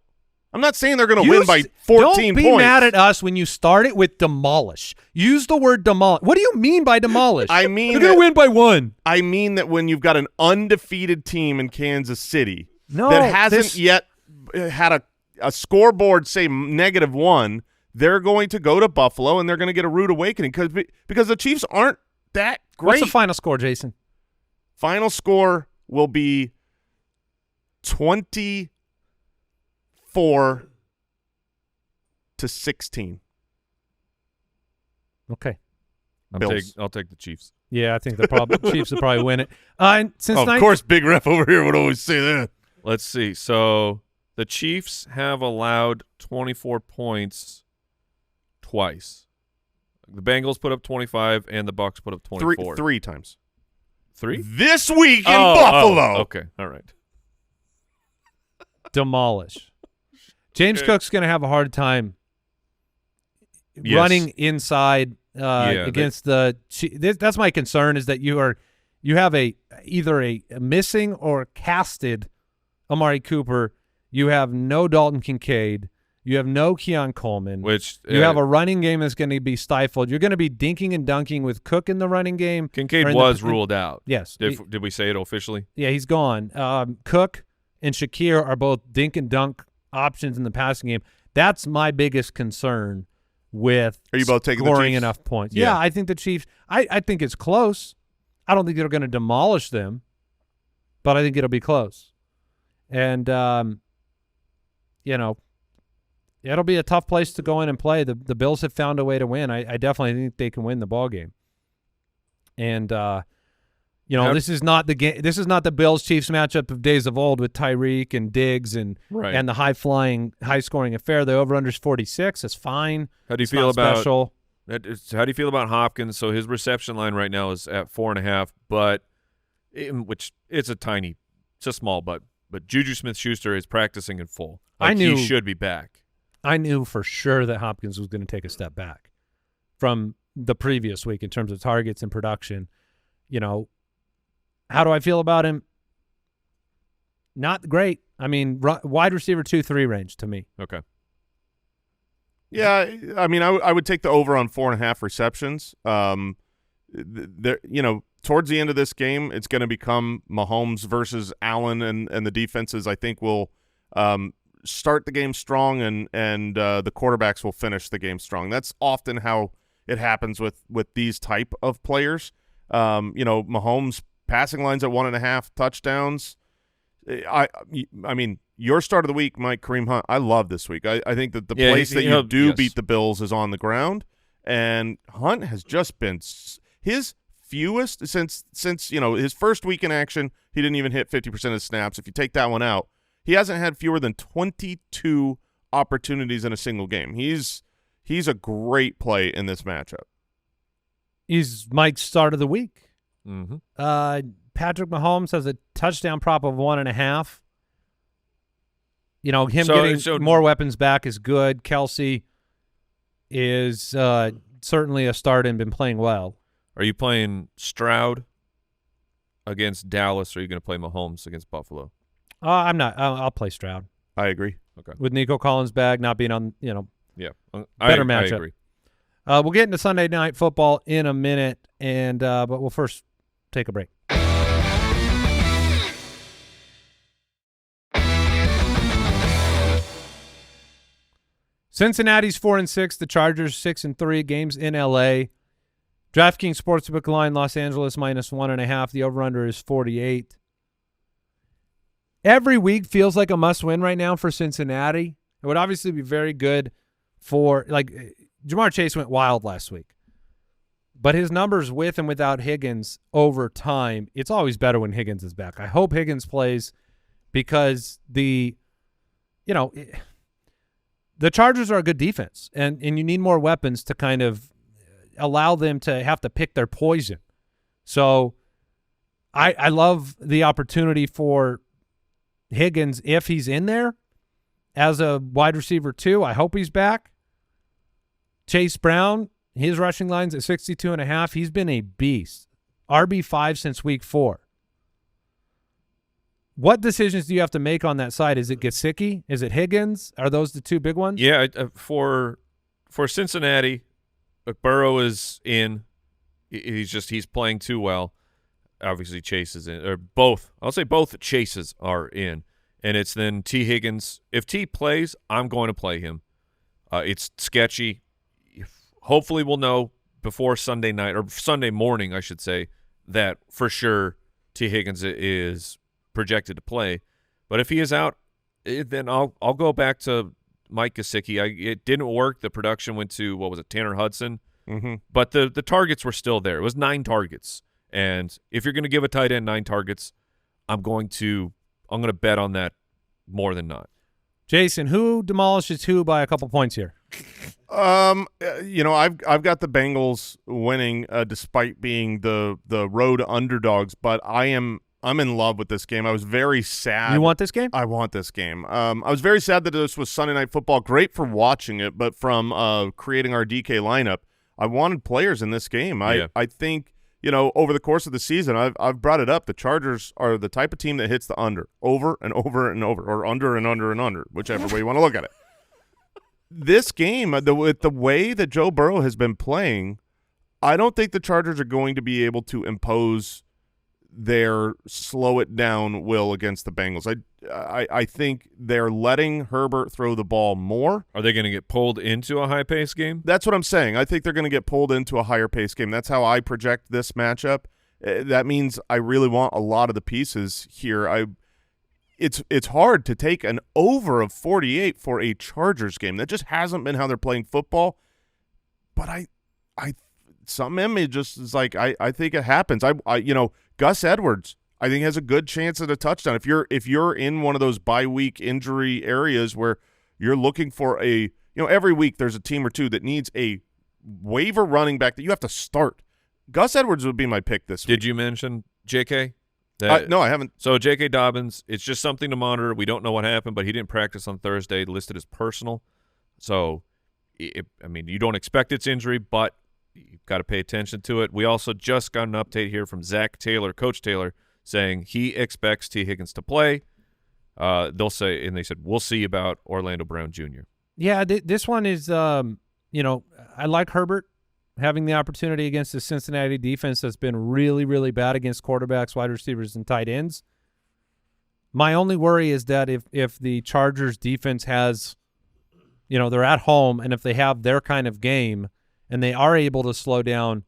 I'm not saying they're going to win by 14 points. Don't be mad at us when you start it with demolish. Use the word demolish. What do you mean by demolish? I mean they're going to win by 1. I mean that when you've got an undefeated team in Kansas City that hasn't yet had a scoreboard say -1, they're going to go to Buffalo and they're going to get a rude awakening because the Chiefs aren't that great. What's the final score, Jason? Final score will be 24-16. Okay. I'll take the Chiefs. Yeah, I think the Chiefs will probably win it. Of course, Big Ref over here would always say that. Let's see. So the Chiefs have allowed 24 points twice. The Bengals put up 25 and the Bucs put up 24. Three times. 3? This week in Buffalo. Okay. All right. Demolish. James Cook's going to have a hard time running inside against the. That's my concern, is that you have either a missing or casted Amari Cooper. You have no Dalton Kincaid. You have no Keon Coleman. You have a running game that's going to be stifled. You're going to be dinking and dunking with Cook in the running game. Kincaid was ruled out. Yes. Did we say it officially? Yeah, he's gone. Cook and Shakir are both dink and dunk options in the passing game. That's my biggest concern with Are you both taking the scoring Chiefs? enough points. Yeah, I think the Chiefs – I think it's close. I don't think they're going to demolish them, but I think it'll be close. And, it'll be a tough place to go in and play. The Bills have found a way to win. I definitely think they can win the ballgame. And, this is not the game. This is not the Bills-Chiefs matchup of days of old with Tyreek and Diggs and the high-flying, high-scoring affair. The over/under is 46. That's fine. How do you feel about Hopkins? So his reception line right now is at 4.5, but which it's a small but Juju Smith-Schuster is practicing in full. He should be back. I knew for sure that Hopkins was going to take a step back from the previous week in terms of targets and production. How do I feel about him? Not great. I mean, wide receiver 2-3 range to me. Okay. Yeah, I mean, I would take the over on 4.5 receptions. Towards the end of this game, it's going to become Mahomes versus Allen, and the defenses, I think, will start the game strong, and the quarterbacks will finish the game strong. That's often how it happens with these type of players. Mahomes passing lines at 1.5 touchdowns. I mean, your start of the week, Mike, Kareem Hunt, I love this week. I think that the place that you do beat the Bills is on the ground, and Hunt has just been his fewest since his first week in action. He didn't even hit 50% of snaps. If you take that one out, he hasn't had fewer than 22 opportunities in a single game. He's a great play in this matchup. He's Mike's start of the week. Mm-hmm. Patrick Mahomes has a touchdown prop of 1.5. Getting more weapons back is good. Kelsey is certainly a start and been playing well. Are you playing Stroud against Dallas, or are you going to play Mahomes against Buffalo? I'm not. I'll play Stroud. I agree. Okay. With Nico Collins back, not being on, better matchup. I agree. We'll get into Sunday Night Football in a minute, but we'll first take a break. Cincinnati's 4-6. The Chargers 6-3. Games in L.A. DraftKings Sportsbook line, Los Angeles -1.5. The over/under is 48. Every week feels like a must-win right now for Cincinnati. It would obviously be very good for, Jamar Chase went wild last week. But his numbers with and without Higgins over time, it's always better when Higgins is back. I hope Higgins plays because the Chargers are a good defense, and you need more weapons to kind of allow them to have to pick their poison. So I love the opportunity for Higgins if he's in there as a wide receiver 2. I hope he's back. Chase Brown, his rushing line's at 62.5. He's been a beast. RB5 since week 4. What decisions do you have to make on that side? Is it Gesicki? Is it Higgins? Are those the two big ones? Yeah, for Cincinnati, Burrow is in. He's playing too well. Obviously, Chase is in, or both. I'll say both Chases are in, and it's then T. Higgins. If T plays, I'm going to play him. It's sketchy. Hopefully, we'll know before Sunday night or Sunday morning, I should say, that for sure T. Higgins is projected to play. But if he is out, then I'll go back to Mike Gesicki. It didn't work. The production went to, what was it, Tanner Hudson? Mm-hmm. But the targets were still there. It was 9 targets. And if you're going to give a tight end 9 targets, I'm going to bet on that more than not. Jason, who demolishes who by a couple points here? I've got the Bengals winning despite being the road underdogs, but I'm in love with this game. I was very sad. You want this game? I want this game. I was very sad that this was Sunday Night Football. Great for watching it, but from creating our DK lineup, I wanted players in this game. I think, over the course of the season, I've brought it up. The Chargers are the type of team that hits the under over and over and over, or under and under and under, whichever way you want to look at it. This game, with the way that Joe Burrow has been playing, I don't think the Chargers are going to be able to impose their slow it down will against the Bengals. I think they're letting Herbert throw the ball more. Are they going to get pulled into a high-paced game? That's what I'm saying. I think they're going to get pulled into a higher-paced game. That's how I project this matchup. That means I really want a lot of the pieces here. It's hard to take an over of 48 for a Chargers game. That just hasn't been how they're playing football. But something in me just is like, I think it happens. Gus Edwards, I think, has a good chance at a touchdown. If you're in one of those bye week injury areas where you're looking for every week there's a team or two that needs a waiver running back that you have to start. Gus Edwards would be my pick this week. Did you mention JK? No, I haven't. So J.K. Dobbins, it's just something to monitor. We don't know what happened, but he didn't practice on Thursday, listed as personal. So, you don't expect it's injury, but you've got to pay attention to it. We also just got an update here from Zach Taylor, Coach Taylor, saying he expects T. Higgins to play. They said, we'll see about Orlando Brown Jr. Yeah, this one is, I like Herbert having the opportunity against the Cincinnati defense that's been really, really bad against quarterbacks, wide receivers, and tight ends. My only worry is that if the Chargers defense has, they're at home, and if they have their kind of game and they are able to slow down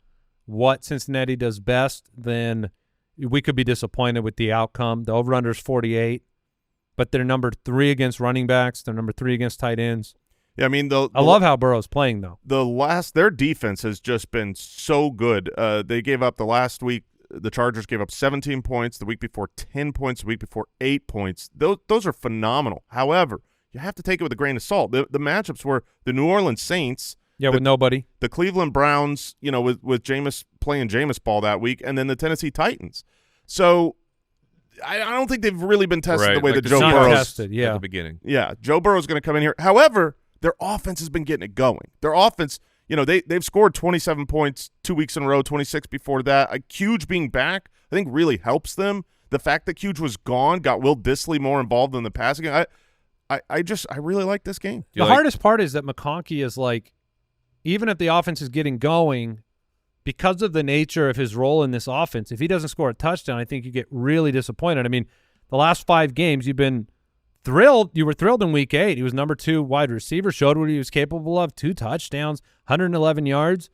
what Cincinnati does best, then we could be disappointed with the outcome. The over-under is 48, but they're number 3 against running backs. They're number 3 against tight ends. Yeah, I love how Burrow's playing, though. Their defense has just been so good. They gave up the last week. The Chargers gave up 17 points. The week before, 10 points. The week before, 8 points. Those are phenomenal. However, you have to take it with a grain of salt. The matchups were the New Orleans Saints. Yeah, with nobody. The Cleveland Browns, with Jameis playing Jameis ball that week, and then the Tennessee Titans. So I don't think they've really been tested the way that Joe Burrow tested. Yeah, at the beginning. Yeah, Joe Burrow's going to come in here. However, their offense has been getting it going. Their offense, they've scored 27 points 2 weeks in a row, 26 before that. Huge being back, I think, really helps them. The fact that Huge was gone got Will Dissly more involved in the passing game. I really like this game. The hardest part is that McConkey is like, even if the offense is getting going, because of the nature of his role in this offense, if he doesn't score a touchdown, I think you get really disappointed. The last 5 games you've been thrilled. You were thrilled in week 8. He was number 2 wide receiver, showed what he was capable of, 2 touchdowns, 111 yards.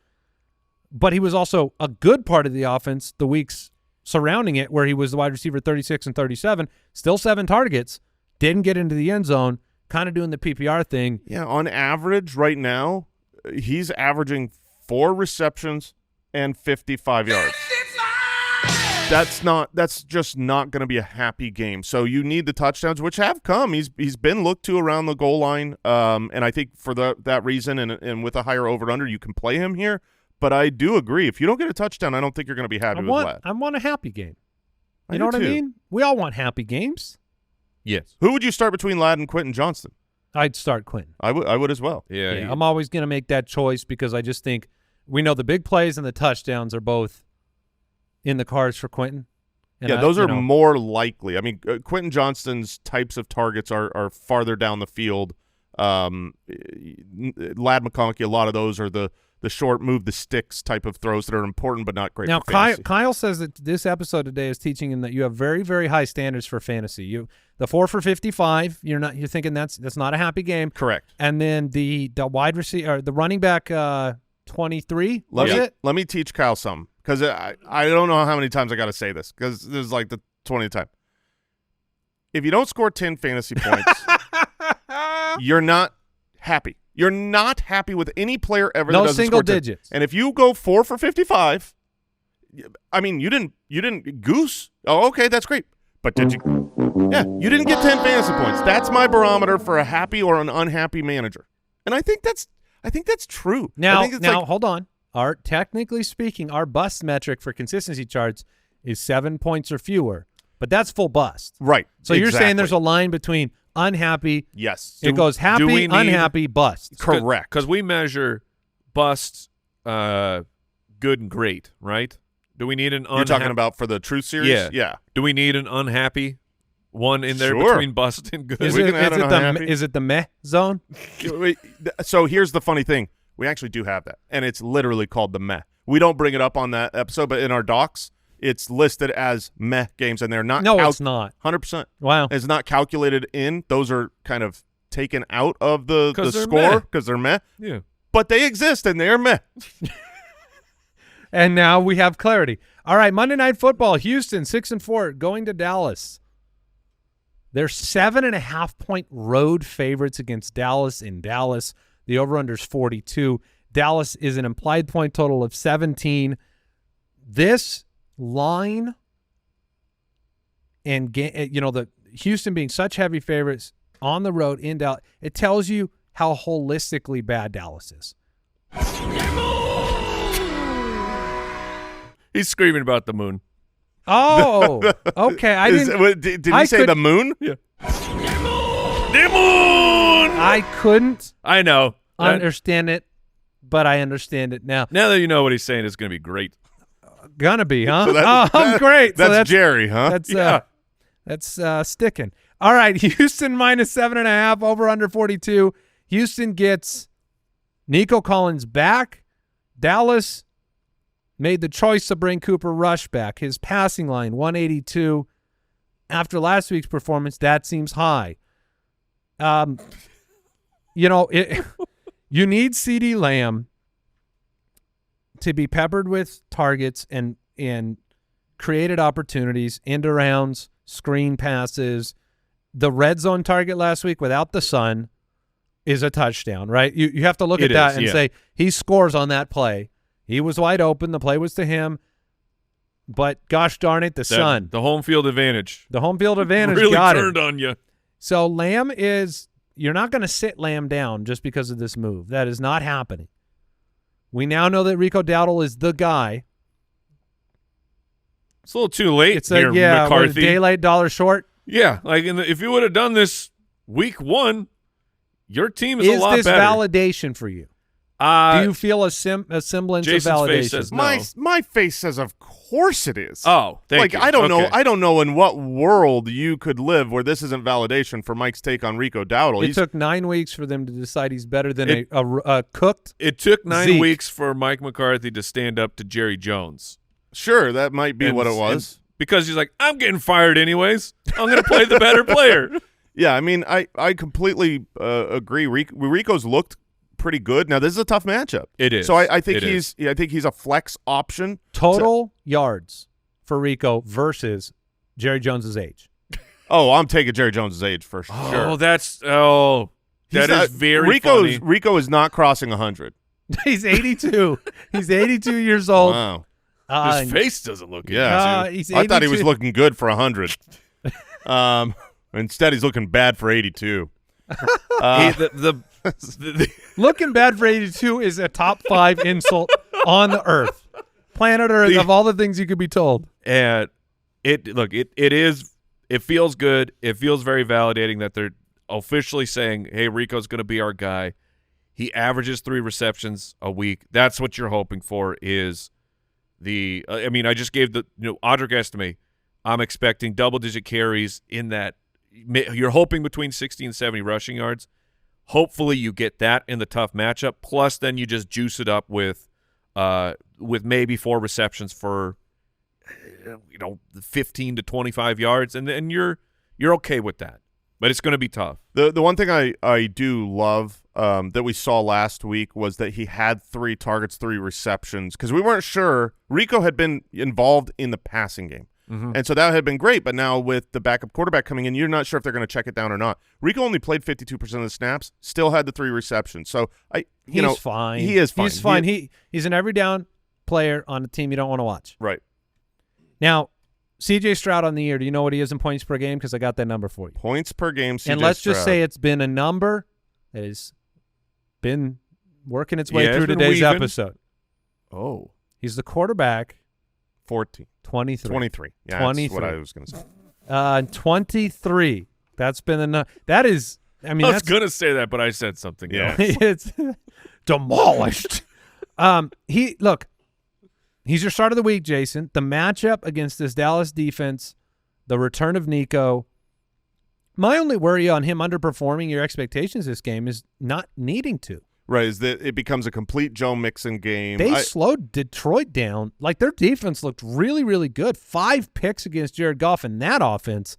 But he was also a good part of the offense the weeks surrounding it, where he was the wide receiver 36 and 37, still 7 targets, didn't get into the end zone, kind of doing the PPR thing. Yeah, on average right now, he's averaging 4 receptions and 55 yards. That's just not going to be a happy game. So you need the touchdowns, which have come. He's been looked to around the goal line, and I think for that reason and with a higher over-under, you can play him here. But I do agree. If you don't get a touchdown, I don't think you're going to be happy with Ladd. I want a happy game. You know what I mean? We all want happy games. Yes. Who would you start between Ladd and Quentin Johnston? I'd start Quentin. I would as well. Yeah, I'm always going to make that choice because I just think we know the big plays and the touchdowns are both in the cards for Quentin. And yeah, those are more likely. I mean, Quentin Johnston's types of targets are farther down the field. Lad McConkey, a lot of those are the short move the sticks type of throws that are important but not great now, for fantasy. Kyle says that this episode today is teaching him that you have very, very high standards for fantasy. The 4 for 55, you're thinking that's not a happy game. Correct. And then the wide receiver, or the running back 23, let me teach Kyle something, because I don't know how many times I got to say this, because this is like the 20th time. If you don't score 10 fantasy points, you're not happy. You're not happy with any player ever. No that doesn't single score 10. digits. And if you go 4 for 55, I mean, you didn't goose. Oh, okay, that's great. But did you? Yeah, you didn't get 10 fantasy points. That's my barometer for a happy or an unhappy manager. And I think that's true. Now hold on. Technically speaking, our bust metric for consistency charts is 7 points or fewer, but that's full bust. Right. So you're saying there's a line between unhappy. Yes. It goes happy, unhappy, bust. Correct. Because we measure busts, good and great, right? Do we need an You're talking about for the Truth Series? Yeah. Yeah. Do we need an unhappy one in there Sure. between bust and good? Is it the meh zone? So here's the funny thing. We actually do have that, and it's literally called the meh. We don't bring it up on that episode, but in our docs, it's listed as meh games, and they're not. No, it's not. 100%. Wow. It's not calculated in. Those are kind of taken out of the they're score because they're meh. Yeah. But they exist, and they're meh. And now we have clarity. All right, Monday Night Football, Houston 6-4 going to Dallas. They're 7.5-point road favorites against Dallas in Dallas. The over-under's 42. Dallas is an implied point total of 17. This line and the Houston being such heavy favorites on the road in Dallas, it tells you how holistically bad Dallas is. He's screaming about the moon. Oh, okay. Did he say the moon? Yeah. The moon! I couldn't I know. understand it, but I understand it now. Now that you know what he's saying, it's going to be great. Gonna be, huh? So great. That's Jerry, huh? That's sticking. All right, Houston minus 7.5, over under 42. Houston gets Nico Collins back. Dallas made the choice to bring Cooper Rush back. His passing line, 182. After last week's performance, that seems high. You need CeeDee Lamb to be peppered with targets and created opportunities, end arounds, screen passes. The red zone target last week without the sun is a touchdown, right? You have to look at that and say he scores on that play. He was wide open. The play was to him. But gosh darn it, the sun. The home field advantage. The home field advantage really got turned it. on you. So Lamb is – you're not going to sit Lamb down just because of this move. That is not happening. We now know that Rico Dowdle is the guy. It's a little too late. It's here, McCarthy. A day late, dollar short. Yeah, like if you would have done this week 1, your team is a lot better. Is this validation for you? Do you feel a semblance Jason's of validation? face says no. My face says, of course it is. Oh, thank you. I don't know. I don't know in what world you could live where this isn't validation for Mike's take on Rico Dowdle. It took 9 weeks for them to decide he's better than a cooked. It took 9 Zeke. weeks for Mike McCarthy to stand up to Jerry Jones. Sure, that might be what it was. Because he's like, I'm getting fired anyways. I'm going to play the better player. Yeah, I mean, I completely agree. Rico's looked pretty good. Now this is a tough matchup. It is. So I think he's a flex option. Total yards for Rico versus Jerry Jones's age. Oh, I'm taking Jerry Jones's age for sure. That is very funny. Rico is not crossing 100. He's 82. He's 82 years old. Wow. His face doesn't look good. He's I thought he was looking good for 100. Instead, he's looking bad for 82. Looking bad for 82 is a top 5 insult on the earth, planet Earth, of all the things you could be told. And it feels good. It feels very validating that they're officially saying, "Hey, Rico's going to be our guy." He averages 3 receptions a week. That's what you're hoping for. Is I just gave Audric asked me, I'm expecting double-digit carries in that. You're hoping between 60 and 70 rushing yards. Hopefully you get that in the tough matchup. Plus, then you just juice it up with maybe 4 receptions for 15 to 25 yards, and you're okay with that. But it's going to be tough. The one thing I do love that we saw last week was that he had 3 targets, 3 receptions, because we weren't sure. Rico had been involved in the passing game. And so that had been great, but now with the backup quarterback coming in, you're not sure if they're going to check it down or not. Rico only played 52% of the snaps, still had the 3 receptions. So he's fine. He is fine. He's fine. He's an every down player on a team you don't want to watch. Right. Now, C.J. Stroud on the year, do you know what he is in points per game? Because I got that number for you. Points per game, C.J. And let's Stroud. just say it's been a number that has been working its way through today's episode. Oh. He's the quarterback. 14. 23. 23. Yeah, 23. That's what I was going to say. 23. That's been the that is. I mean, I was going to say that, but I said something else. It's demolished. He's your start of the week, Jason. The matchup against this Dallas defense, the return of Nico. My only worry on him underperforming your expectations this game is not needing to. Right, is that it becomes a complete Joe Mixon game. They slowed Detroit down. Like, their defense looked really, really good. 5 picks against Jared Goff in that offense.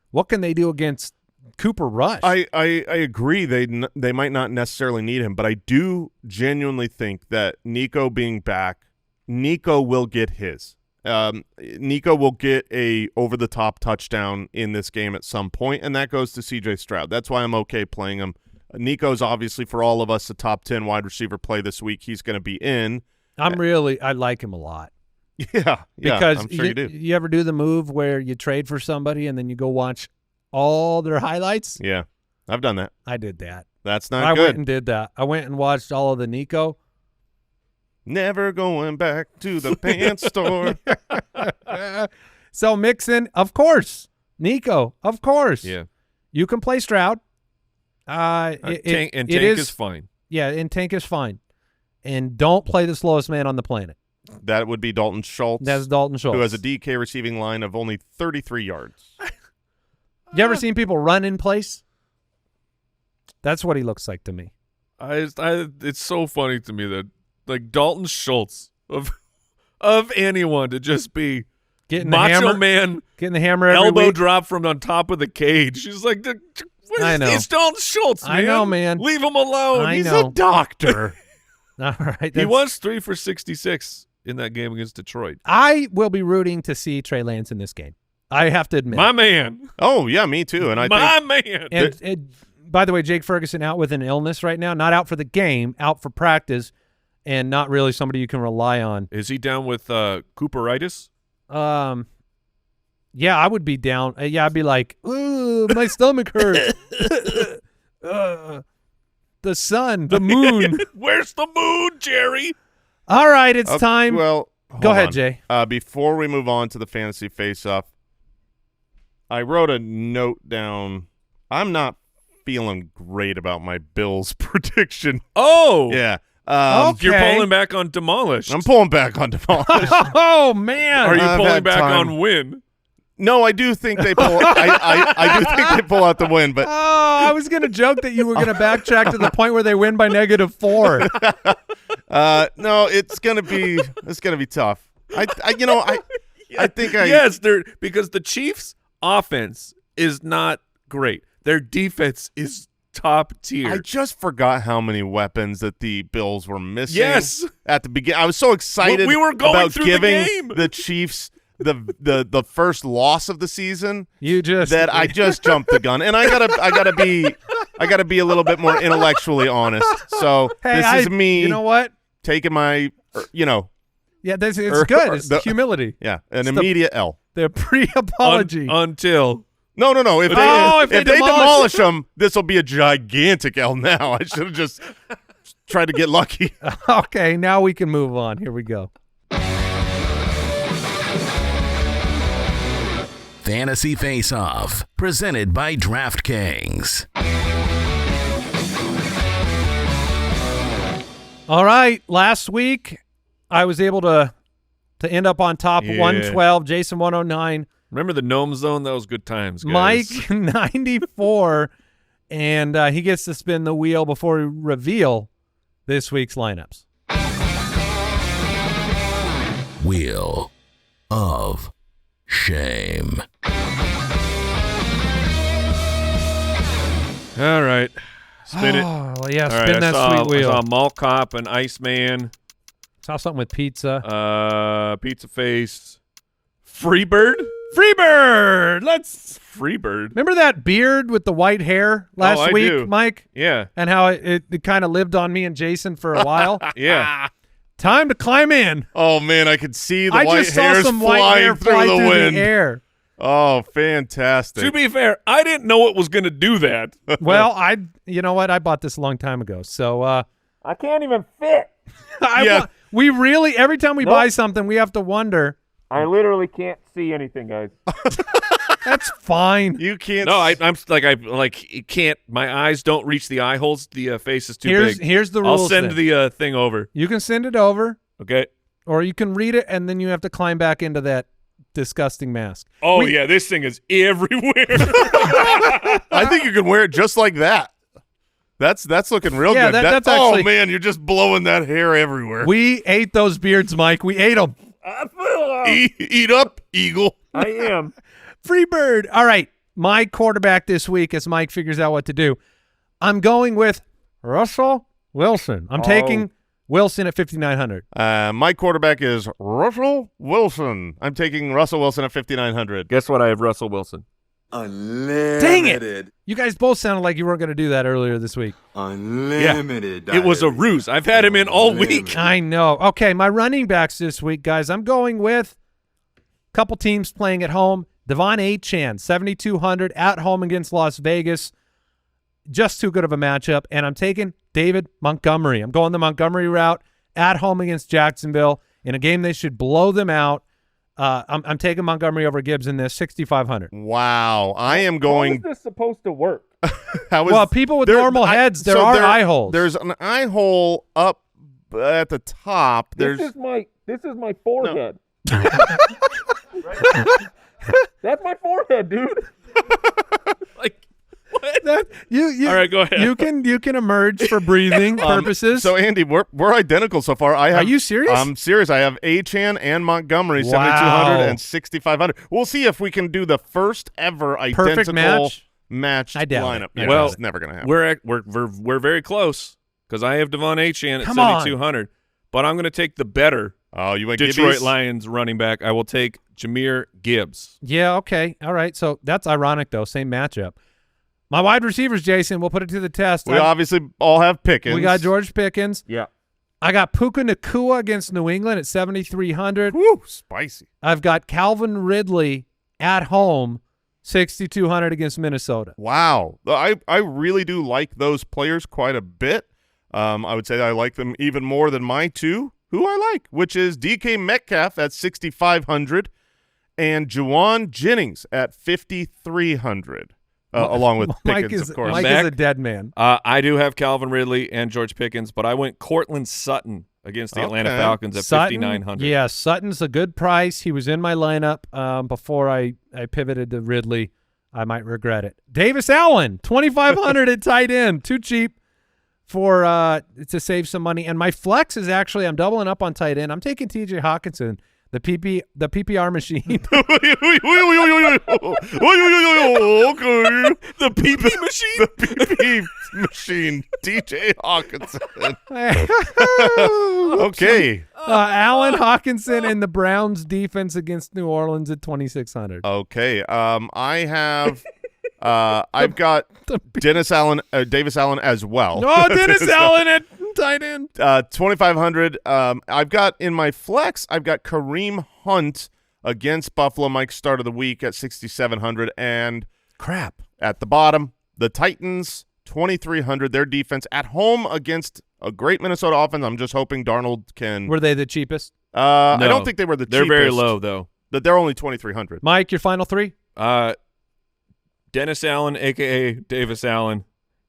What can they do against Cooper Rush? I agree. They might not necessarily need him, but I do genuinely think that Nico being back, Nico will get his. Nico will get a over-the-top touchdown in this game at some point, and that goes to C.J. Stroud. That's why I'm okay playing him. Nico's obviously, for all of us, a top 10 wide receiver play this week. He's going to be in. I like him a lot. Yeah, because I'm sure you do. You ever do the move where you trade for somebody and then you go watch all their highlights? Yeah, I've done that. I did that. That's not good. I went and did that. I went and watched all of the Nico. Never going back to the pants store. So Mixon, of course. Nico, of course. Yeah. You can play Stroud. Tank is fine. Yeah, and Tank is fine. And don't play the slowest man on the planet. That would be Dalton Schultz. That's Dalton Schultz. Who has a DK receiving line of only 33 yards. You ever seen people run in place? That's what he looks like to me. It's so funny to me that, like, Dalton Schultz, of anyone, to just be getting Macho Man, getting the hammer every elbow week. drop from on top of the cage. He's like, I know. It's Dalton Schultz, man. I know, man. Leave him alone. I He's know. a doctor. All right. He was 3 for 66 in that game against Detroit. I will be rooting to see Trey Lance in this game. I have to admit. My man. Oh, yeah, me too. And man. And by the way, Jake Ferguson out with an illness right now. Not out for the game, out for practice, and not really somebody you can rely on. Is he down with Cooperitis? Yeah, I would be down. I'd be like, ooh, my stomach hurts. The sun, the moon. Where's the moon, Jerry? All right, it's time. Well, go ahead, on. Jay. Before we move on to the fantasy face-off, I wrote a note down. I'm not feeling great about my Bills prediction. Oh. Yeah. Okay. You're pulling back on Demolished. I'm pulling back on Demolished. Oh, man. Are you I've pulling had back time. on Win? No, I do think they pull. I do think they pull out the win, but I was going to joke that you were going to backtrack to the point where they win by -4. no, it's gonna be tough. I think yes, because the Chiefs' offense is not great. Their defense is top tier. I just forgot how many weapons that the Bills were missing. Yes, at the beginning, I was so excited. We were going about through giving the game. The Chiefs the first loss of the season. I just jumped the gun, and I gotta be a little bit more intellectually honest. So this is me. You know what? Taking my, Yeah, it's good. It's humility. Yeah, an immediate L. The pre-apology. Until. No. If they demolish them, this will be a gigantic L now. I should have just tried to get lucky. Okay, now we can move on. Here we go. Fantasy Face-Off, presented by DraftKings. All right, last week I was able to end up on top 112, Jason 109. Remember the Gnome Zone? That was good times, guys. Mike, 94, and he gets to spin the wheel before we reveal this week's lineups. Wheel of Shame. All right. Spin it. Oh, yeah, All spin right, that sweet wheel. I saw Mall Cop and Iceman. Saw something with pizza. Pizza Face. Freebird? Freebird! Freebird? Remember that beard with the white hair last week, do. Mike? Yeah. And how it kind of lived on me and Jason for a while? Yeah. Time to climb in. Oh, man, I could see the I white just saw hairs some white flying hair through fly the through wind. the air. Oh, fantastic. To be fair, I didn't know it was going to do that. Well, you know what? I bought this a long time ago, so I can't even fit. we really, every time we buy something, we have to wonder. I literally can't see anything, guys. That's fine. You can't. No, I'm it can't. My eyes don't reach the eye holes. The face is too big. Here's the rules. I'll send then. the thing over. You can send it over, Okay. or you can read it, and then you have to climb back into that disgusting mask. Oh yeah, this thing is everywhere. I think you can wear it just like that. That's looking real good. That's actually. Oh man, you're just blowing that hair everywhere. We ate those beards, Mike. We ate them. Eat up, Eagle. I am. Freebird. All right, my quarterback this week, as Mike figures out what to do, I'm going with Russell Wilson. I'm taking Wilson at 5,900. My quarterback is Russell Wilson. I'm taking Russell Wilson at 5,900. Guess what? I have Russell Wilson. Unlimited. Dang it! You guys both sounded like you weren't going to do that earlier this week. Unlimited. It was a ruse. I've had him in all week. I know. Okay, my running backs this week, guys. I'm going with a couple teams playing at home. Devon Achane, 7,200 at home against Las Vegas. Just too good of a matchup. And I'm taking David Montgomery. I'm going the Montgomery route at home against Jacksonville in a game they should blow them out. I'm taking Montgomery over Gibbs in this, 6,500. Wow. I am going. How is this supposed to work? Well, people with normal heads, there are eye holes. There's an eye hole up at the top. This is my forehead. That's my forehead, dude. Like what? You, all right, go ahead. You can emerge for breathing purposes. So Andy, we're identical so far. Are you serious? I'm serious. I have Achane and Montgomery, Wow. 7,200 and 6,500. We'll see if we can do the first ever Perfect identical match? matched I doubt lineup. it. Yeah, Well, it's never gonna happen. We're very close because I have Devon Achane at Come on. 7,200, but I'm going to take the better You went Detroit Gibbies? Lions running back. I will take Jahmyr Gibbs. Yeah, okay. All right. So that's ironic, though. Same matchup. My wide receivers, Jason, we'll put it to the test. We obviously all have Pickens. We got George Pickens. Yeah. I got Puka Nacua against New England at 7,300. Woo, spicy. I've got Calvin Ridley at home, 6,200 against Minnesota. Wow. I really do like those players quite a bit. I would say I like them even more than my two, who I like, which is DK Metcalf at 6,500 and Juwan Jennings at 5,300. Along with Pickens, of course. Mike is a dead man. I do have Calvin Ridley and George Pickens, but I went Cortland Sutton against the Atlanta Falcons at 5,900. Yeah, Sutton's a good price. He was in my lineup before I pivoted to Ridley. I might regret it. Davis Allen, 2,500 at tight end. Too cheap for to save some money. And my flex is actually, I'm doubling up on tight end. I'm taking T.J. Hawkinson. The PPR machine. Okay. The PP machine? The PP machine. DJ Hawkinson. Okay. Allen, Hawkinson, and the Browns defense against New Orleans at 2,600. Okay. I have I've got Davis Allen as well. Oh, Dennis Allen at tight end. 2,500. I've got in my flex, I've got Kareem Hunt against Buffalo, Mike's start of the week at 6,700. And crap. At the bottom, the Titans, 2,300. Their defense at home against a great Minnesota offense. I'm just hoping Darnold can. Were they the cheapest? No, I don't think they were the cheapest. They're very low, though. They're only 2,300. Mike, your final three? Dennis Allen, a.k.a. Davis Allen.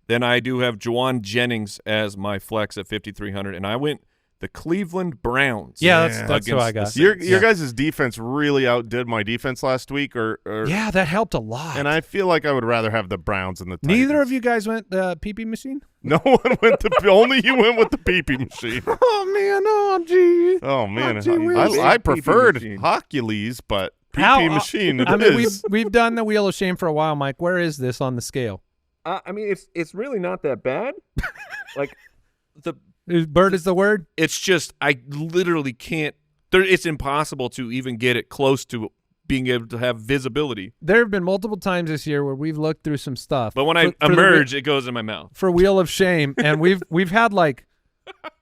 Then I do have Juwan Jennings as my flex at 5,300. And I went the Cleveland Browns. Yeah, that's what I got. Your guys' defense really outdid my defense last week. Yeah, that helped a lot. And I feel like I would rather have the Browns and the Titans. Neither of you guys went the pee-pee machine? No one went only you went with the pee-pee machine. Oh, man. Oh, gee. Oh, man. Oh, I preferred Hercules, but pee-pee machine it is. We've done the Wheel of Shame for a while, Mike. Where is this on the scale? I mean, it's really not that bad. Like, bird is the word? It's just I literally can't. It's impossible to even get it close to being able to have visibility. There have been multiple times this year where we've looked through some stuff. But when I emerge, it goes in my mouth. For Wheel of Shame, and we've had like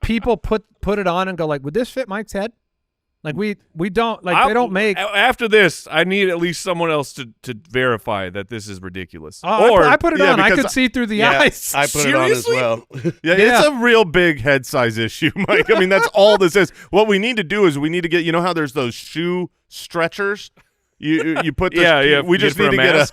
people put it on and go like, would this fit Mike's head? Like we don't like they don't make. After this, I need at least someone else to verify that this is ridiculous. I put it on. I could see through the eyes. I put it on as well. It's a real big head size issue, Mike. I mean, that's all this is. What we need to do is we need to get. You know how there's those shoe stretchers. You put this, we just need to get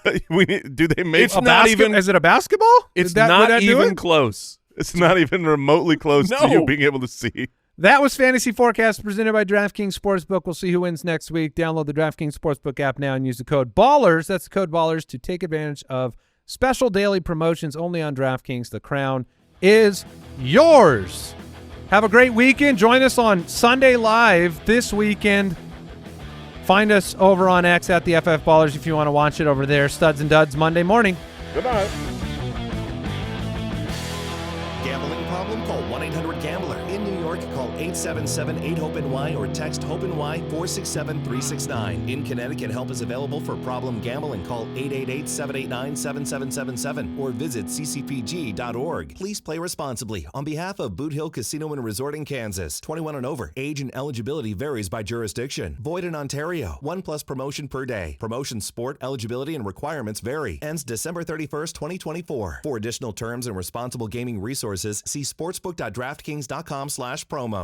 do they make it's not even is it a basketball? It's not even close. It's not even remotely close to you being able to see. That was Fantasy Forecast presented by DraftKings Sportsbook. We'll see who wins next week. Download the DraftKings Sportsbook app now and use the code BALLERS. That's the code BALLERS to take advantage of special daily promotions only on DraftKings. The crown is yours. Have a great weekend. Join us on Sunday Live this weekend. Find us over on X at the FF Ballers if you want to watch it over there. Studs and Duds Monday morning. Goodbye. Gambling problem? Call 1-800-GAMBLER. In New York, call 877-8-HOPE-NY or text HOPE-NY 467-369. In Connecticut, help is available for problem gambling. Call 888-789-7777 or visit ccpg.org. Please play responsibly. On behalf of Boot Hill Casino and Resort in Kansas, 21 and over. Age and eligibility varies by jurisdiction. Void in Ontario. 1+ promotion per day. Promotion sport, eligibility, and requirements vary. Ends December 31st, 2024. For additional terms and responsible gaming resources, see sportsbook.draftkings.com/promos.